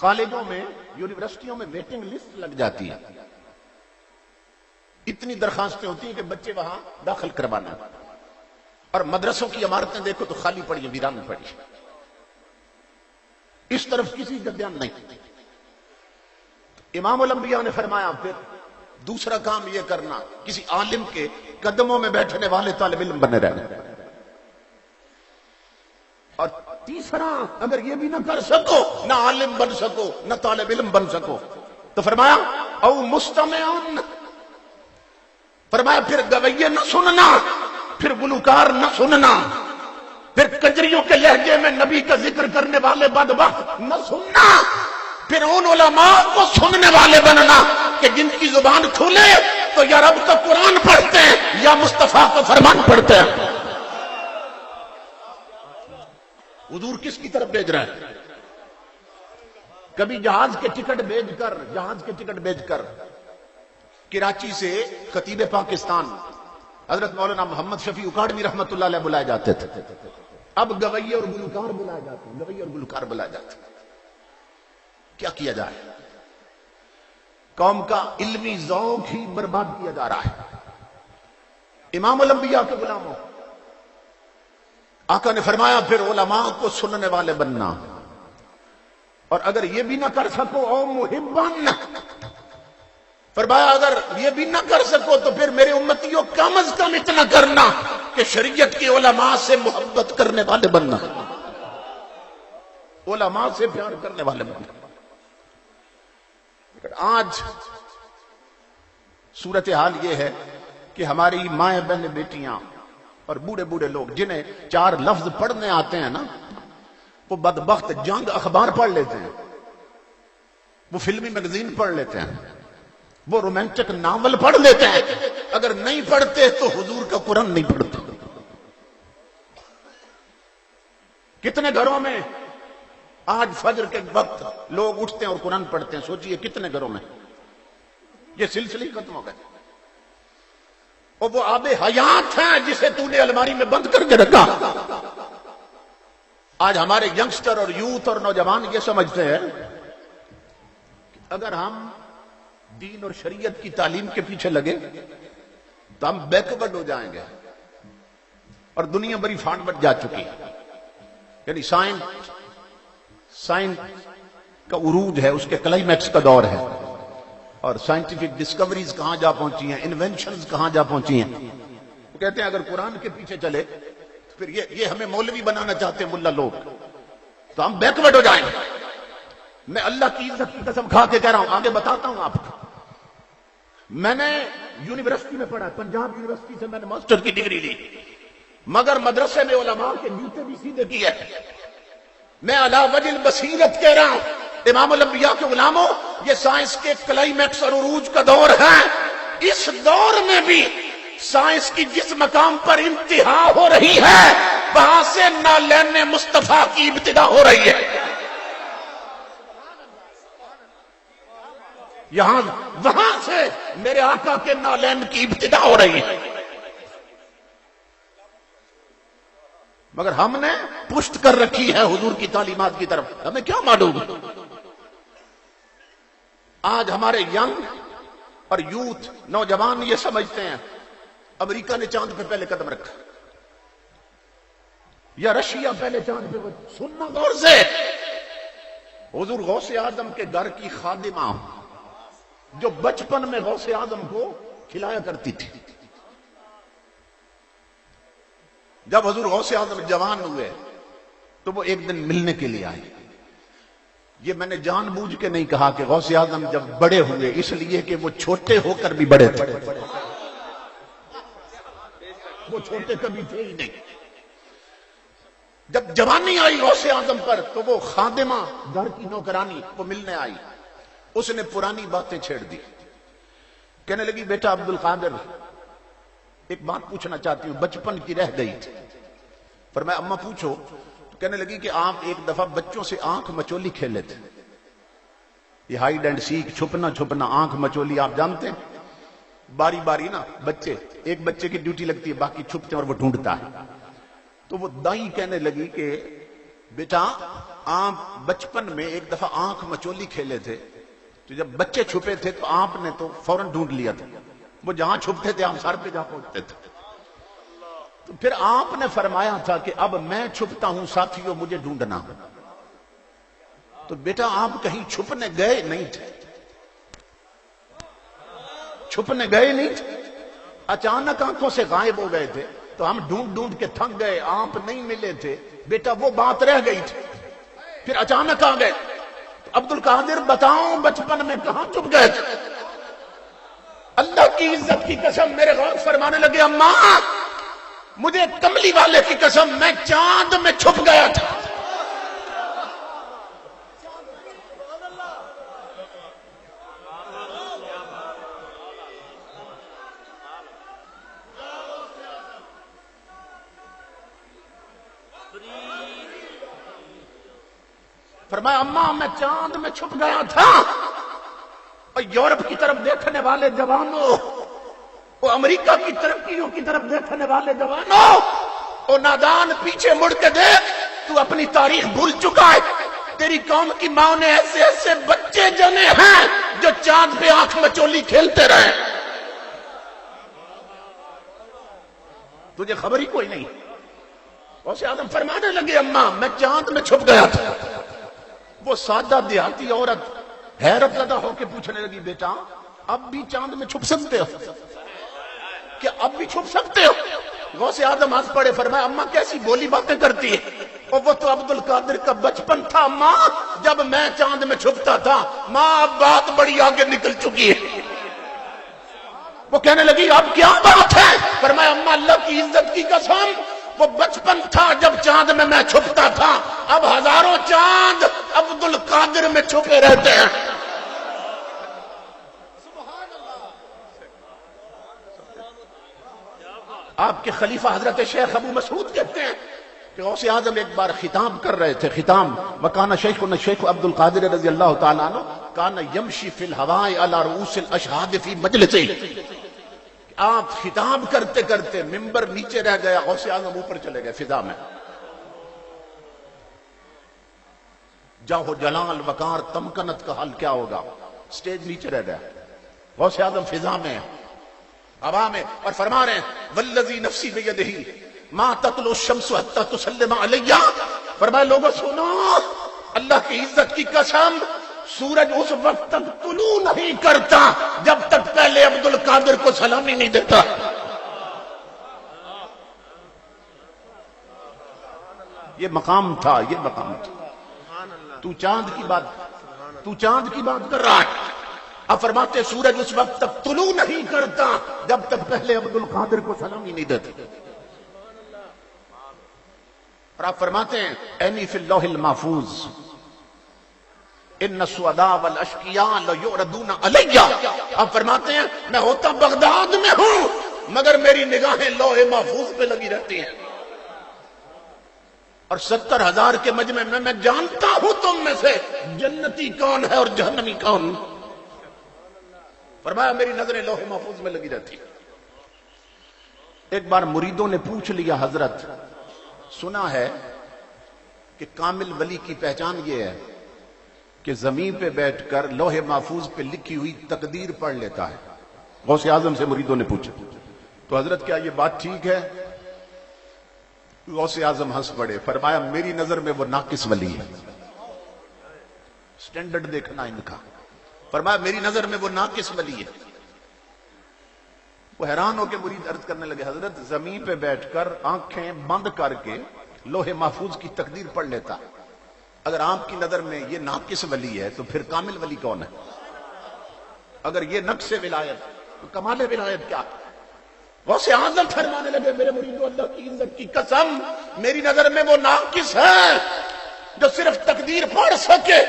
کالجوں میں یونیورسٹیوں میں ویٹنگ لسٹ لگ جاتی ہے، اتنی درخواستیں ہوتی ہیں کہ بچے وہاں داخل کروانا، اور مدرسوں کی عمارتیں دیکھو تو خالی پڑی ہیں، ویران پڑی ہیں، اس طرف کسی کا دھیان نہیں۔ امام الانبیاء نے فرمایا پھر دوسرا کام یہ کرنا، کسی عالم کے قدموں میں بیٹھنے والے طالب علم بنے رہنا، اور تیسرا اگر یہ بھی نہ کر سکو، نہ عالم بن سکو نہ طالب علم بن سکو، تو فرمایا او مستمعون، فرمایا پھر گویے نہ سننا، پھر گلوکار نہ سننا، پھر کجریوں کے لہجے میں نبی کا ذکر کرنے والے بدبخت نہ سننا، پھر ان علماء کو سننے والے بننا کہ جن کی زبان کھلے تو یا رب کا قرآن پڑھتے ہیں یا مصطفیٰ کا فرمان پڑھتے ہیں۔ حضور کس کی طرف بھیج رہا ہے؟ کبھی جہاز کے ٹکٹ بھیج کر کراچی سے خطیب پاکستان حضرت مولانا محمد شفیع اکاڑوی رحمت اللہ علیہ بلائے جاتے تھے، اب گویے اور گلوکار بلائے جاتے ہیں، کیا کیا جائے؟ قوم کا علمی ذوق ہی برباد کیا جا رہا ہے۔ امام الانبیاء کے غلاموں، آقا نے فرمایا پھر علماء کو سننے والے بننا، اور اگر یہ بھی نہ کر سکو او محبان، فرمایا اگر یہ بھی نہ کر سکو تو پھر میرے امتیوں کم از کم اتنا کرنا کہ شریعت کے علماء سے محبت کرنے والے بننا، علماء سے پیار کرنے والے بننا۔ آج صورتحال یہ ہے کہ ہماری مائیں بہنیں بیٹیاں اور بوڑھے بوڑھے لوگ جنہیں 4 لفظ پڑھنے آتے ہیں نا، وہ بدبخت جنگ اخبار پڑھ لیتے ہیں، وہ فلمی میگزین پڑھ لیتے ہیں، وہ رومانٹک ناول پڑھ لیتے ہیں، اگر نہیں پڑھتے تو حضور کا قرآن نہیں پڑھتے۔ کتنے گھروں میں آج فجر کے وقت لوگ اٹھتے ہیں اور قرآن پڑھتے ہیں، سوچئے کتنے گھروں میں یہ سلسلے ختم ہو گئے، اور وہ آب حیات ہے جسے تو نے الماری میں بند کر کے رکھا۔ آج ہمارے ینگسٹر اور یوتھ اور نوجوان یہ سمجھتے ہیں کہ اگر ہم دین اور شریعت کی تعلیم کے پیچھے لگے تو ہم بیکورڈ ہو جائیں گے، اور دنیا بڑی فارورڈ جا چکی ہے، یعنی سائنس کا عروج ہے، اس کے کلائمیکس کا دور ہے، اور سائنٹیفک ڈسکوریز کہاں جا پہنچی ہیں، انوینشنز کہاں جا پہنچی ہیں۔ وہ کہتے ہیں اگر قرآن کے پیچھے چلے تو پھر یہ ہمیں مولوی بنانا چاہتے ہیں ملا لوگ، تو ہم بیکورڈ ہو جائیں گے۔ میں اللہ کی عزت کی قسم کھا کے کہہ رہا ہوں، آگے بتاتا ہوں آپ کو، میں نے یونیورسٹی میں پڑھا، پنجاب یونیورسٹی سے میں نے ماسٹر کی ڈگری لی، مگر مدرسے میں علماء کے جوتے بھی سیدھے کیے۔ میں علی وجہ البصیرت کہہ رہا ہوں، امام الانبیاء کے غلاموں، یہ سائنس کے کلائمیکس اور عروج کا دور ہے، اس دور میں بھی سائنس کی جس مقام پر انتہا ہو رہی ہے وہاں سے نالین مصطفیٰ کی ابتدا ہو رہی ہے۔ وہاں سے میرے آقا کے نالین کی ابتدا ہو رہی ہے. مگر ہم نے پشت کر رکھی ہے حضور کی تعلیمات کی طرف. ہمیں کیا معلوم؟ آج ہمارے ینگ اور یوتھ نوجوان یہ سمجھتے ہیں امریکہ نے چاند پہ پہلے قدم رکھا یا رشیا پہلے چاند پہ. سننا غور سے. حضور غوث اعظم کے گھر کی خادمہ جو بچپن میں غوث اعظم کو کھلایا کرتی تھی، جب حضور غوث اعظم جوان ہوئے تو وہ ایک دن ملنے کے لیے آئے. یہ میں نے جان بوجھ کے نہیں کہا کہ غوث اعظم جب بڑے ہوئے، اس لیے کہ وہ چھوٹے ہو کر بھی بڑے تھے. وہ چھوٹے کبھی تھے ہی نہیں. جب جوانی آئی غوث اعظم پر تو وہ خادمہ گھر کی نوکرانی وہ ملنے آئی. اس نے پرانی باتیں چھیڑ دی. کہنے لگی بیٹا عبد القادر ایک بات پوچھنا چاہتی ہوں، بچپن کی رہ گئی تھی. فرمایا اماں پوچھو. تو کہنے لگی کہ آپ ایک دفعہ بچوں سے آنکھ مچولی کھیلے تھے. یہ ہائیڈ اینڈ سیک، چھپنا چھپنا، آنکھ مچولی آپ جانتے ہیں. باری باری نا بچے، ایک بچے کی ڈیوٹی لگتی ہے، باقی چھپتے ہیں اور وہ ڈھونڈتا ہے. تو وہ دائی کہنے لگی کہ بیٹا آپ بچپن میں ایک دفعہ آنکھ مچولی کھیلے تھے، تو جب بچے چھپے تھے تو آپ نے تو فوراً ڈھونڈ لیا تھا. وہ جہاں چھپتے تھے آپ سر پہ جا پہنچتے تھے. تو پھر آپ نے فرمایا تھا کہ اب میں چھپتا ہوں ساتھیوں مجھے ڈھونڈنا. تو بیٹا آپ کہیں چھپنے گئے نہیں تھے، چھپنے گئے نہیں تھے، اچانک آنکھوں سے غائب ہو گئے تھے تو ہم ڈھونڈ ڈھونڈ کے تھک گئے، آپ نہیں ملے تھے. بیٹا وہ بات رہ گئی تھی، پھر اچانک آ گئے. عبد القادر بتاؤ بچپن میں کہاں چھپ گئے تھے؟ اللہ کی عزت کی قسم میرے غور فرمانے لگے اماں مجھے کملی والے کی قسم میں چاند میں چھپ گیا تھا. فرمایا اماں میں چاند میں چھپ گیا تھا. اور یورپ کی طرف دیکھنے والے جوانوں، وہ امریکہ کی ترقیوں کی طرف دیکھنے والے جوانوں، وہ نادان پیچھے مڑ کے دیکھ، تو اپنی تاریخ بھول چکا ہے. تیری قوم کی ماں نے ایسے ایسے بچے جنے ہیں جو چاند پہ آنکھ مچولی کھیلتے رہے. تجھے خبر ہی کوئی نہیں. غوث اعظم فرمانے لگے اماں میں چاند میں چھپ گیا تھا. وہ سادہ دیہاتی عورت حیرت زدہ ہو کے پوچھنے لگی بیٹا اب بھی چاند میں چھپ سکتے ہو؟ کیا اب بھی چھپ سکتے ہو؟ غوث اعظم ہنس پڑے. فرمایا اماں کیسی بولی باتیں کرتی ہے؟ اور وہ تو عبد القادر کا بچپن تھا ماں جب میں چاند میں چھپتا تھا. ماں اب بات بڑی آگے نکل چکی ہے. وہ کہنے لگی اب کیا بات ہے؟ فرمایا اماں اللہ کی عزت کی قسم وہ بچپن تھا جب چاند میں چھپتا تھا، اب ہزاروں چاند عبد القادر میں چھپے رہتے ہیں. آپ کے خلیفہ حضرت شیخ ابو مسعود کہتے ہیں کہ غوث اعظم ایک بار خطاب کر رہے تھے. خطاب وکان شیخنا شیخ عبد القادر رضی اللہ تعالیٰ عنہ کان یمشی فی الہواء علی رؤوس الاشہاد فی مجلسہ. آپ خطاب کرتے کرتے منبر نیچے رہ گیا، غوث اعظم اوپر چلے گئے فضا میں. جاہو جلال وقار تمکنت کا حل کیا ہوگا؟ سٹیج نیچے رہ گیا، غوث اعظم فضا میں ہوا میں، اور فرما رہے ہیں والذی نفسی بیدہ ما تطلع الشمس حتی تسلم علیہ. فرمایا لوگوں سنو اللہ کی عزت کی قسم سورج اس وقت تک طلوع نہیں کرتا جب تک پہلے عبد القادر کو سلامی نہیں دیتا. یہ مقام تھا، یہ مقام تھا. تو چاند کی بات کر رہا ہے. اب فرماتے سورج اس وقت تک طلوع نہیں کرتا جب تک پہلے عبد القادر کو سلامی نہیں دیتے. اور آپ فرماتے ہیں اینی فی اللوح المحفوظ ان السعداء والاشقیاء لیعرضون علی. آپ فرماتے ہیں میں ہوتا بغداد میں ہوں مگر میری نگاہیں لوح محفوظ پہ لگی رہتی ہیں. اور 70,000 کے مجمع میں میں جانتا ہوں تم میں سے جنتی کون ہے اور جہنمی کون. فرمایا میری نظریں لوح محفوظ میں لگی رہتی. ایک بار مریدوں نے پوچھ لیا حضرت سنا ہے کہ کامل ولی کی پہچان یہ ہے کہ زمین پہ بیٹھ کر لوح محفوظ پہ لکھی ہوئی تقدیر پڑھ لیتا ہے. غوث اعظم سے مریدوں نے پوچھا تو حضرت کیا یہ بات ٹھیک ہے؟ غوث اعظم ہنس پڑے. فرمایا میری نظر میں وہ ناقص ولی ہے. سٹینڈرڈ دیکھنا ان کا. فرمایا میری نظر میں وہ ناقص ولی ہے. وہ حیران ہو کے مرید عرض کرنے لگے حضرت زمین پہ بیٹھ کر آنکھیں بند کر کے لوح محفوظ کی تقدیر پڑھ لیتا. اگر آپ کی نظر میں یہ ناقص ولی ہے تو پھر کامل ولی کون ہے؟ اگر یہ نقص ولایت تو کمال ولایت کیا؟ غوث اعظم فرمانے لگے میرے مریدوں اللہ کی عزت کی قسم میری نظر میں وہ ناقص ہے جو صرف تقدیر پڑھ سکے.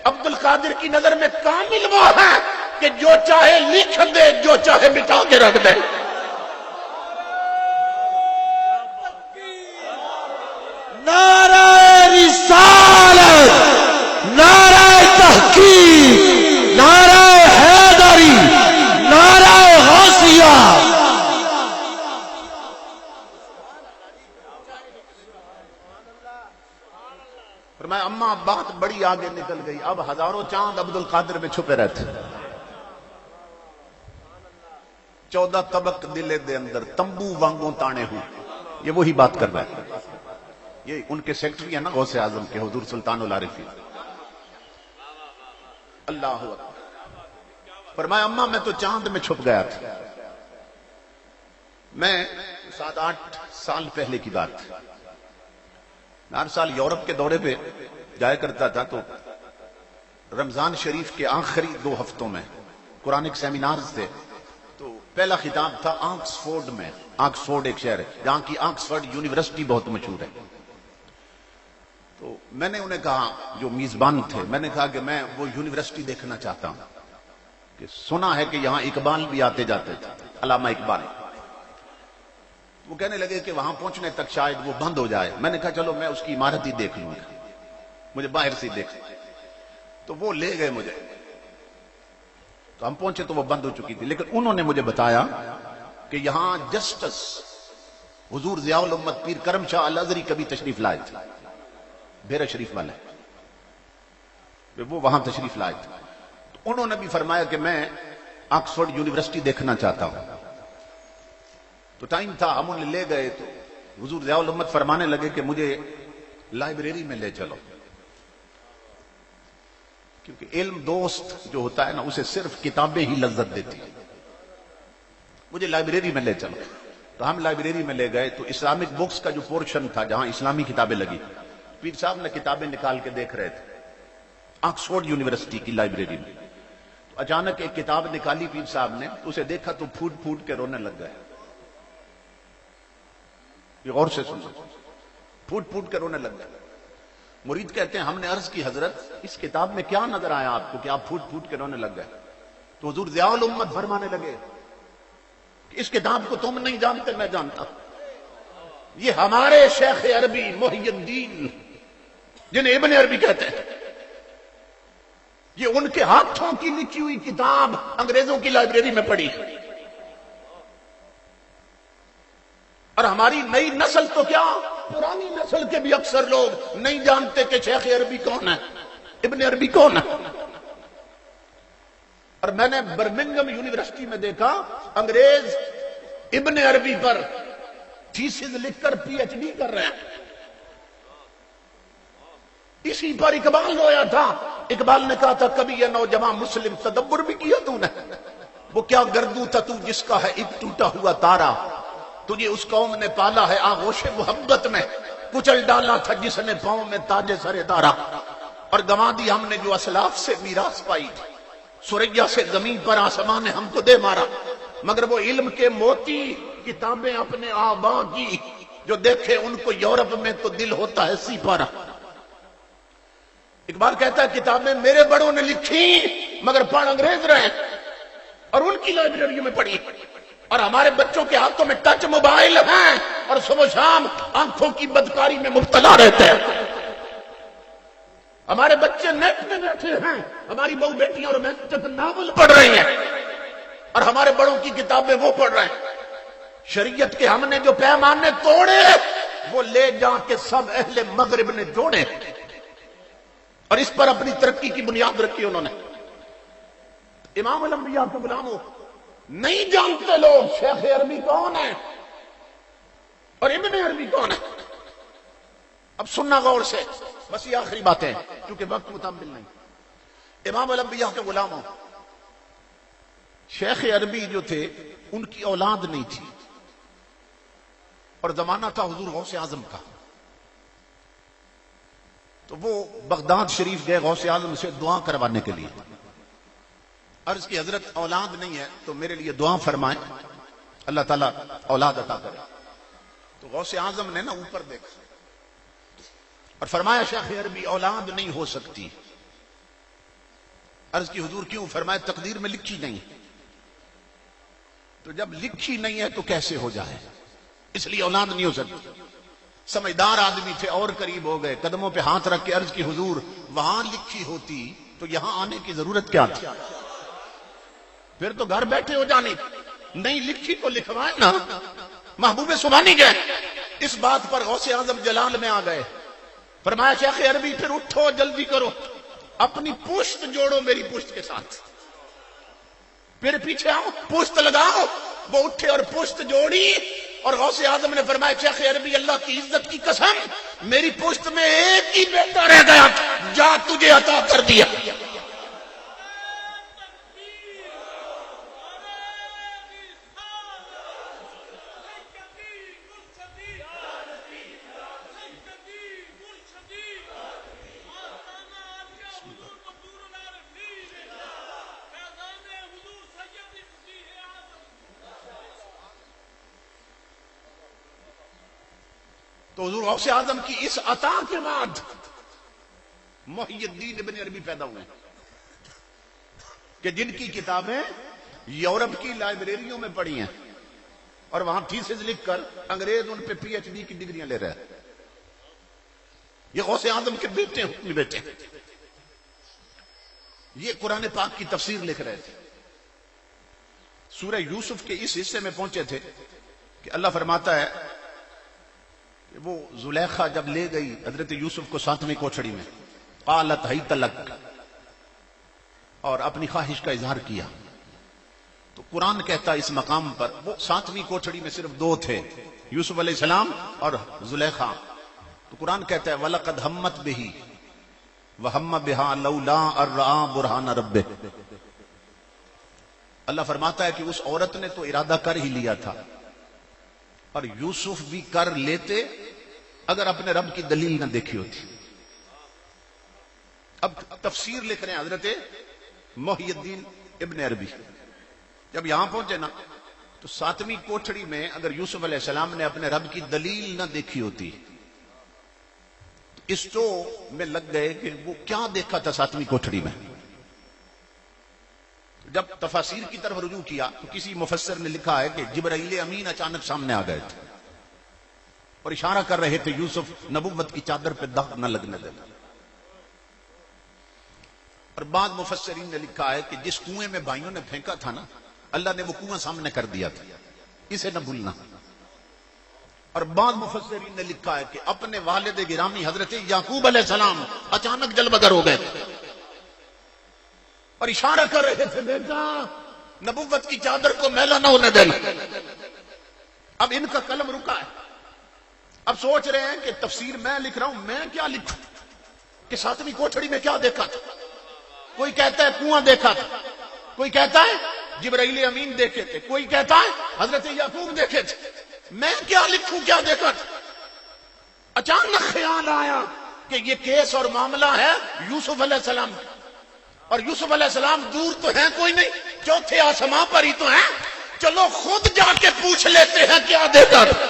عبد القادر کی نظر میں کامل وہ ہے کہ جو چاہے لکھ دے جو چاہے مٹا کے رکھ دے. نعرہ رسالت، نعرہ تحقیق، نعرہ حیدری، نعرہ غوثیہ. فرمایا اماں بات بڑی آگے نکل گئی. اب ہزاروں چاند عبد القادر میں چھپے رہتے. 14 طبق دلے دے اندر تمبو وانگوں تانے ہوں. یہ وہی بات کر رہا ہے. یہ ان کے سیکٹری ہیں نا غوث اعظم کے حضور سلطان العارفین. اللہ اکبر. فرمایا اماں میں تو چاند میں چھپ گیا تھا. میں 7-8 سال پہلے کی بات. میں ہر سال یورپ کے دورے پہ جایا کرتا تھا تو رمضان شریف کے آخری 2 ہفتوں میں قرآنک سیمینارز تھے. تو پہلا خطاب تھا آکسفورڈ میں. آکسفورڈ ایک شہر ہے جہاں کی آکسفورڈ یونیورسٹی بہت مشہور ہے. تو میں نے انہیں کہا جو میزبان تھے میں نے کہا کہ میں وہ یونیورسٹی دیکھنا چاہتا ہوں کہ سنا ہے کہ یہاں اقبال بھی آتے جاتے تھے علامہ اقبال. وہ کہنے لگے کہ وہاں پہنچنے تک شاید وہ بند ہو جائے. میں نے کہا چلو میں اس کی عمارت ہی دیکھ لوں گا مجھے باہر سے دیکھ. تو وہ لے گئے مجھے. تو ہم پہنچے تو وہ بند ہو چکی تھی. لیکن انہوں نے مجھے بتایا کہ یہاں جسٹس حضور ضیاء الامت پیر کرم شاہ الازہری کبھی تشریف لائے تھے. بیرا شریف والے وہ وہاں تشریف لائے تھے. تو انہوں نے بھی فرمایا کہ میں آکسفورڈ یونیورسٹی دیکھنا چاہتا ہوں. تو ٹائم تھا ہم انہیں لے گئے. تو حضور ضیاء الامت فرمانے لگے کہ مجھے لائبریری میں لے چلو کیونکہ علم دوست جو ہوتا ہے نا اسے صرف کتابیں ہی لذت دیتی ہیں. مجھے لائبریری میں لے چلو. تو ہم لائبریری میں لے گئے. تو اسلامک بکس کا جو پورشن تھا جہاں اسلامی کتابیں لگی پیر صاحب نے کتابیں نکال کے دیکھ رہے تھے آکسفورڈ یونیورسٹی کی لائبریری میں. تو اچانک ایک کتاب نکالی پیر صاحب نے. اسے دیکھا تو پھوٹ پھوٹ کے رونے لگ گئے. یہ غور سے سنو. پھوٹ پھوٹ کے رونے لگ گئے. مرید کہتے ہیں ہم نے عرض کی حضرت اس کتاب میں کیا نظر آیا آپ کو کہ آپ پھوٹ پھوٹ کے رونے لگ گئے؟ تو حضور ضیاء الامت فرمانے لگے کہ اس کتاب کو تم نہیں جانتے میں جانتا. یہ ہمارے شیخ عربی محی الدین جنہیں ابن عربی کہتے ہیں یہ ان کے ہاتھوں کی لکھی ہوئی کتاب انگریزوں کی لائبریری میں پڑھی. اور ہماری نئی نسل تو کیا پرانی نسل کے بھی اکثر لوگ نہیں جانتے کہ شیخ عربی کون ہے ابن عربی کون ہے. اور میں نے برمنگم یونیورسٹی میں دیکھا انگریز ابن عربی پر تھیسز لکھ کر پی ایچ ڈی کر رہے ہیں. اسی پر اقبال رویا تھا. اقبال نے کہا تھا کبھی یہ نوجوان مسلم تدبر بھی کیا تو نے. وہ کیا گردوں تھا تو جس کا ہے ایک ٹوٹا ہوا تارا. تجھے اس قوم نے پالا ہے آغوش محبت میں کچل ڈالا تھا جس نے پاؤں میں تاج سر دارا. اور گنوا دی ہم نے جو اسلاف سے میراث پائی تھی. سوریا سے زمین پر آسمان نے ہم کو دے مارا مگر وہ علم کے موتی کتابیں اپنے آباء کی جو دیکھے ان کو یورپ میں تو دل ہوتا ہے سی پارا. اقبال کہتا ہے کتابیں میرے بڑوں نے لکھی مگر پڑھ انگریز رہے اور ان کی لائبریریوں میں پڑھی. اور ہمارے بچوں کے ہاتھوں میں ٹچ موبائل ہیں اور صبح شام آنکھوں کی بدکاری میں مبتلا رہتے ہیں. ہمارے بچے نیٹ میں بیٹھے ہیں. ہماری بہو بیٹیاں اور میں ناول پڑھ رہی ہیں. اور ہمارے بڑوں کی کتابیں وہ پڑھ رہے ہیں. شریعت کے ہم نے جو پیمانے توڑے وہ لے جا کے سب اہل مغرب نے جوڑے اور اس پر اپنی ترقی کی بنیاد رکھی انہوں نے. امام الانبیاء کے غلاموں نہیں جانتے لوگ شیخ عربی کون ہے اور ابن عربی کون ہے. اب سننا غور سے، بس یہ آخری باتیں کیونکہ وقت متحمل نہیں. امام الانبیاء کے غلاموں، شیخ عربی جو تھے ان کی اولاد نہیں تھی اور زمانہ تھا حضور غوث اعظم کا. تو وہ بغداد شریف گئے غوث اعظم سے دعا کروانے کے لیے. عرض کی حضرت اولاد نہیں ہے تو میرے لیے دعا فرمائیں اللہ تعالیٰ اولاد عطا کرے. تو غوث اعظم نے نا اوپر دیکھا اور فرمایا شیخ عربی اولاد نہیں ہو سکتی. عرض کی حضور کیوں؟ فرمایا تقدیر میں لکھی نہیں. تو جب لکھی نہیں ہے تو کیسے ہو جائے، اس لیے اولاد نہیں ہو سکتی. سمجھدار آدمی تھے اور قریب ہو گئے، قدموں پہ ہاتھ رکھ کے عرض کی حضور وہاں لکھی ہوتی تو یہاں آنے کی ضرورت کیا تھی؟ پھر تو گھر بیٹھے ہو جانی. نہیں لکھی تو لکھوائے نا. محبوب سبحانی گئے. اس بات پر غوث اعظم جلال میں آ گئے. فرمایا شیخ عربی پھر اٹھو جلدی کرو، اپنی پشت جوڑو میری پشت کے ساتھ، پھر پیچھے آؤ پشت لگاؤ. وہ اٹھے اور پشت جوڑی اور غوث اعظم نے فرمایا شیخ عربی اللہ کی عزت کی قسم میری پشت میں ایک ہی بیٹا رہ گیا، جا تجھے عطا کر دیا. تو حضور غوث اعظم کی اس عطا کے بعد محی الدین ابن عربی پیدا ہوئے کہ جن کی کتابیں یورپ کی لائبریریوں میں پڑھی ہیں اور وہاں تھیسز لکھ کر انگریز ان پہ پی ایچ ڈی کی ڈگریاں لے رہے ہیں. یہ غوث اعظم کے بیٹے ہیں. بیٹے یہ قرآن پاک کی تفسیر لکھ رہے تھے. سورہ یوسف کے اس حصے میں پہنچے تھے کہ اللہ فرماتا ہے کہ وہ زلیخا جب لے گئی حضرت یوسف کو 7ویں کوٹھڑی میں، قالت حیت لک، اور اپنی خواہش کا اظہار کیا. تو قرآن کہتا ہے اس مقام پر وہ 7ویں کوٹھڑی میں صرف 2 تھے، یوسف علیہ السلام اور زلیخا. تو قرآن کہتا ہے وَلَقَدْ هَمَّتْ بِهِ وَهَمَّ بِهَا لَوْلَا أَن رَأَىٰ بُرْهَانَ رَبِّهِ. اللہ فرماتا ہے کہ اس عورت نے تو ارادہ کر ہی لیا تھا اور یوسف بھی کر لیتے اگر اپنے رب کی دلیل نہ دیکھی ہوتی. اب تفسیر لکھ رہے ہیں حضرت محی الدین ابن عربی. جب یہاں پہنچے نا تو 7ویں کوٹھڑی میں اگر یوسف علیہ السلام نے اپنے رب کی دلیل نہ دیکھی ہوتی، اس تو میں لگ گئے کہ وہ کیا دیکھا تھا 7ویں کوٹھڑی میں. جب تفاسیر کی طرف رجوع کیا تو کسی مفسر نے لکھا ہے کہ جبرائیل امین اچانک سامنے آ گئے تھے اور اشارہ کر رہے تھے یوسف نبوت کی چادر پہ داغ نہ لگنے دینا. اور بعض مفسرین نے لکھا ہے کہ جس کنویں میں بھائیوں نے پھینکا تھا نا اللہ نے وہ کنواں سامنے کر دیا تھا، اسے نہ بھولنا. اور بعض مفسرین نے لکھا ہے کہ اپنے والد گرامی حضرت یعقوب علیہ السلام اچانک جلوہ گر ہو گئے اور اشارہ کر رہے تھے بیٹا نبوت کی چادر کو میلا نہ ہونے دینا. اب ان کا قلم رکا ہے. اب سوچ رہے ہیں کہ تفسیر میں لکھ رہا ہوں، میں کیا لکھوں کہ 7ویں کوٹھڑی میں کیا دیکھا تھا. کوئی کہتا ہے کنواں دیکھا تھا، کوئی کہتا ہے جبرائیل امین دیکھے تھے، کوئی کہتا ہے حضرت یعقوب دیکھے تھے. میں کیا لکھوں کیا دیکھا تھا. اچانک خیال آیا کہ یہ کیس اور معاملہ ہے یوسف علیہ السلام کا، اور یوسف علیہ السلام دور تو ہیں کوئی نہیں، 4تھے آسمان پر ہی تو ہیں. چلو خود جا کے پوچھ لیتے ہیں کیا دیکھا تھا.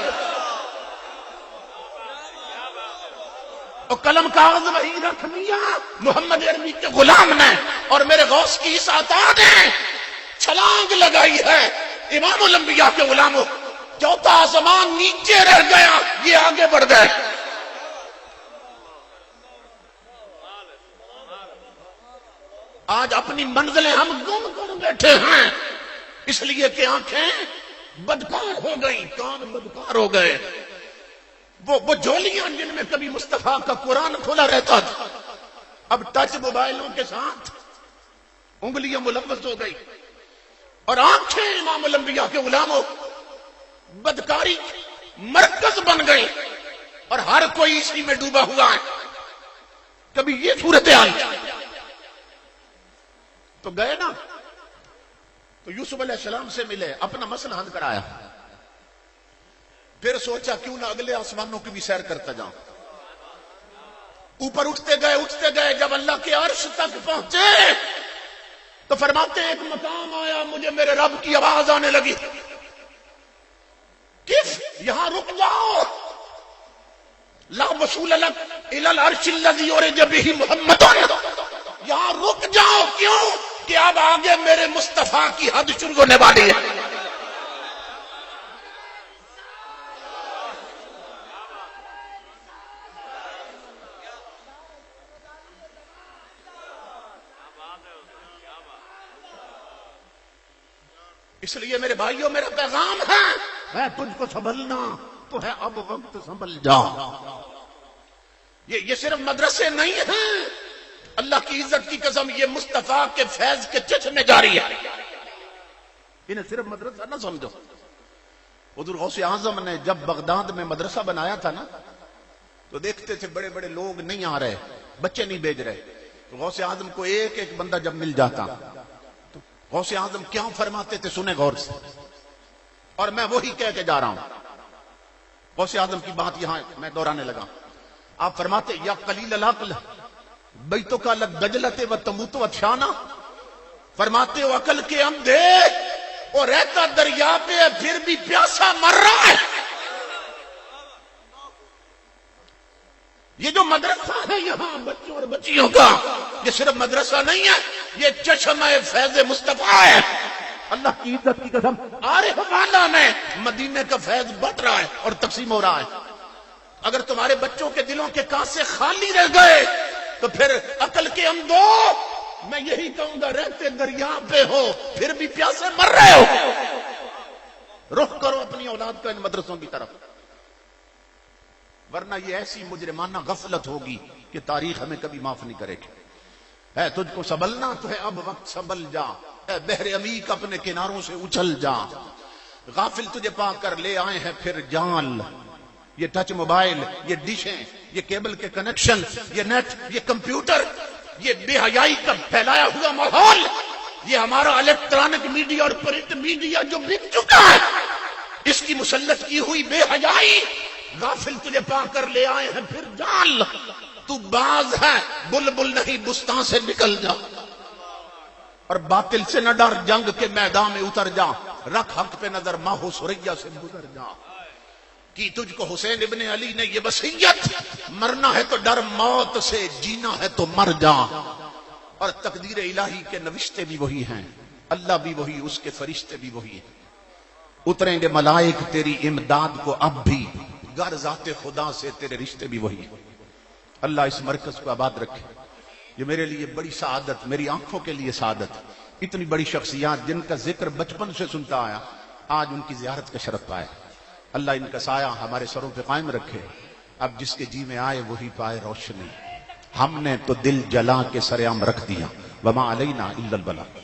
اور قلم کاغذ وہی رکھ لیا محمد عربی کے غلام نے اور میرے غوث کی اس عطا نے چھلانگ لگائی ہے. امام الانبیاء کے غلاموں 4تھا آسمان نیچے رہ گیا، یہ آگے بڑھ گئے. آج اپنی منزلیں ہم گم کر بیٹھے ہیں اس لیے کہ آنکھیں بدکار ہو گئی، کان بدکار ہو گئے. وہ جولیاں جن میں کبھی مصطفیٰ کا قرآن کھولا رہتا تھا، اب ٹچ موبائلوں کے ساتھ انگلیاں ملوث ہو گئی، اور آنکھیں امام الانبیاء کے غلاموں بدکاری مرکز بن گئی، اور ہر کوئی اسی میں ڈوبا ہوا ہے. کبھی یہ صورتحال تو گئے نا، تو یوسف علیہ السلام سے ملے، اپنا مسئلہ حل کرایا، پھر سوچا کیوں نہ اگلے آسمانوں کی بھی سیر کرتا جاؤں. اوپر اٹھتے گئے، جب اللہ کے عرش تک پہنچے تو فرماتے ایک مقام آیا، مجھے میرے رب کی آواز آنے لگی، کس یہاں رک جاؤ، لا وصول لک الی العرش الذی عرج بہ محمد، یہاں رک جاؤ. کیوں کہ اب آگے میرے مصطفیٰ کی حد شروع ہونے والی ہے. اس لیے میرے بھائیوں میرا پیغام ہے، میں تجھ کو سنبھلنا تو ہے، اب وقت سنبھل جا. یہ صرف مدرسے نہیں ہیں، اللہ کی عزت کی قسم یہ مصطفیٰ کے فیض کے چشمے جاری ہے. انہیں صرف مدرسہ نہ سمجھو. حضور غوث اعظم نے جب بغداد میں مدرسہ بنایا تھا نا، تو دیکھتے تھے بڑے بڑے لوگ نہیں آ رہے، بچے نہیں بھیج رہے. تو غوث اعظم کو ایک ایک بندہ جب مل جاتا تو غوث اعظم کیا فرماتے تھے، سنیں غور سے، اور میں وہی کہہ کے جا رہا ہوں. غوث اعظم کی بات یہاں میں دہرانے لگا. آپ فرماتے یا قلیل العقل بیتک للدجلۃ وتموت وتشانا، فرماتے ہو عقل کے اندھے، اور رہتا دریا پہ ہے پھر بھی پیاسا مر رہا ہے. یہ جو مدرسہ ہے یہاں بچوں اور بچیوں کا، یہ صرف مدرسہ نہیں ہے، یہ چشمہ فیض مصطفیٰ ہے. اللہ کی عزت کی قسم عارف والا میں مدینے کا فیض بٹ رہا ہے اور تقسیم ہو رہا ہے. اگر تمہارے بچوں کے دلوں کے کاسے خالی رہ گئے تو پھر عقل کے اندھو، میں یہی کہوں گا، رہتے دریا پہ ہو پھر بھی پیاسے مر رہے ہو. رخ کرو اپنی اولاد کا ان مدرسوں کی طرف، ورنہ یہ ایسی مجرمانہ غفلت ہوگی کہ تاریخ ہمیں کبھی معاف نہیں کرے گی. ہے تجھ کو سنبھلنا تو ہے، اب وقت سنبھل جا. اے بحر عمیق اپنے کناروں سے اچھل جا. غافل تجھے پا کر لے آئے ہیں پھر جال. یہ ٹچ موبائل، یہ ڈشیں، یہ کیبل کے کنیکشن، یہ نیٹ، یہ کمپیوٹر، یہ بے حیائی کا پھیلایا ہوا ماحول، یہ ہمارا الیکٹرانک میڈیا اور پرنٹ میڈیا جو بک چکا ہے، اس کی مسلط کی ہوئی بے حیائی. غافل تجھے پا کر لے آئے ہیں پھر جال. تو باز ہے، بلبل نہیں، بستان سے نکل جا. اور باطل سے نہ ڈر، جنگ کے میدان میں اتر جا. رکھ حق پہ نظر، ماہ و سریا سے گزر جا. کی تجھ کو حسین ابن علی نے یہ وصیت، مرنا ہے تو ڈر موت سے، جینا ہے تو مر جا. اور تقدیر الہی کے نوشتے بھی وہی ہیں، اللہ بھی وہی، اس کے فرشتے بھی وہی ہیں. اتریں گے ملائک تیری امداد کو اب بھی، گر ذات خدا سے تیرے رشتے بھی وہی ہیں. اللہ اس مرکز کو آباد رکھے. یہ میرے لیے بڑی سعادت، میری آنکھوں کے لیے سعادت. اتنی بڑی شخصیات جن کا ذکر بچپن سے سنتا آیا، آج ان کی زیارت کا شرف پائے. اللہ ان کا سایہ ہمارے سروں پہ قائم رکھے. اب جس کے جی میں آئے وہی پائے روشنی. ہم نے تو دل جلا کے سر عام رکھ دیا. وما علینا الا البلاغ.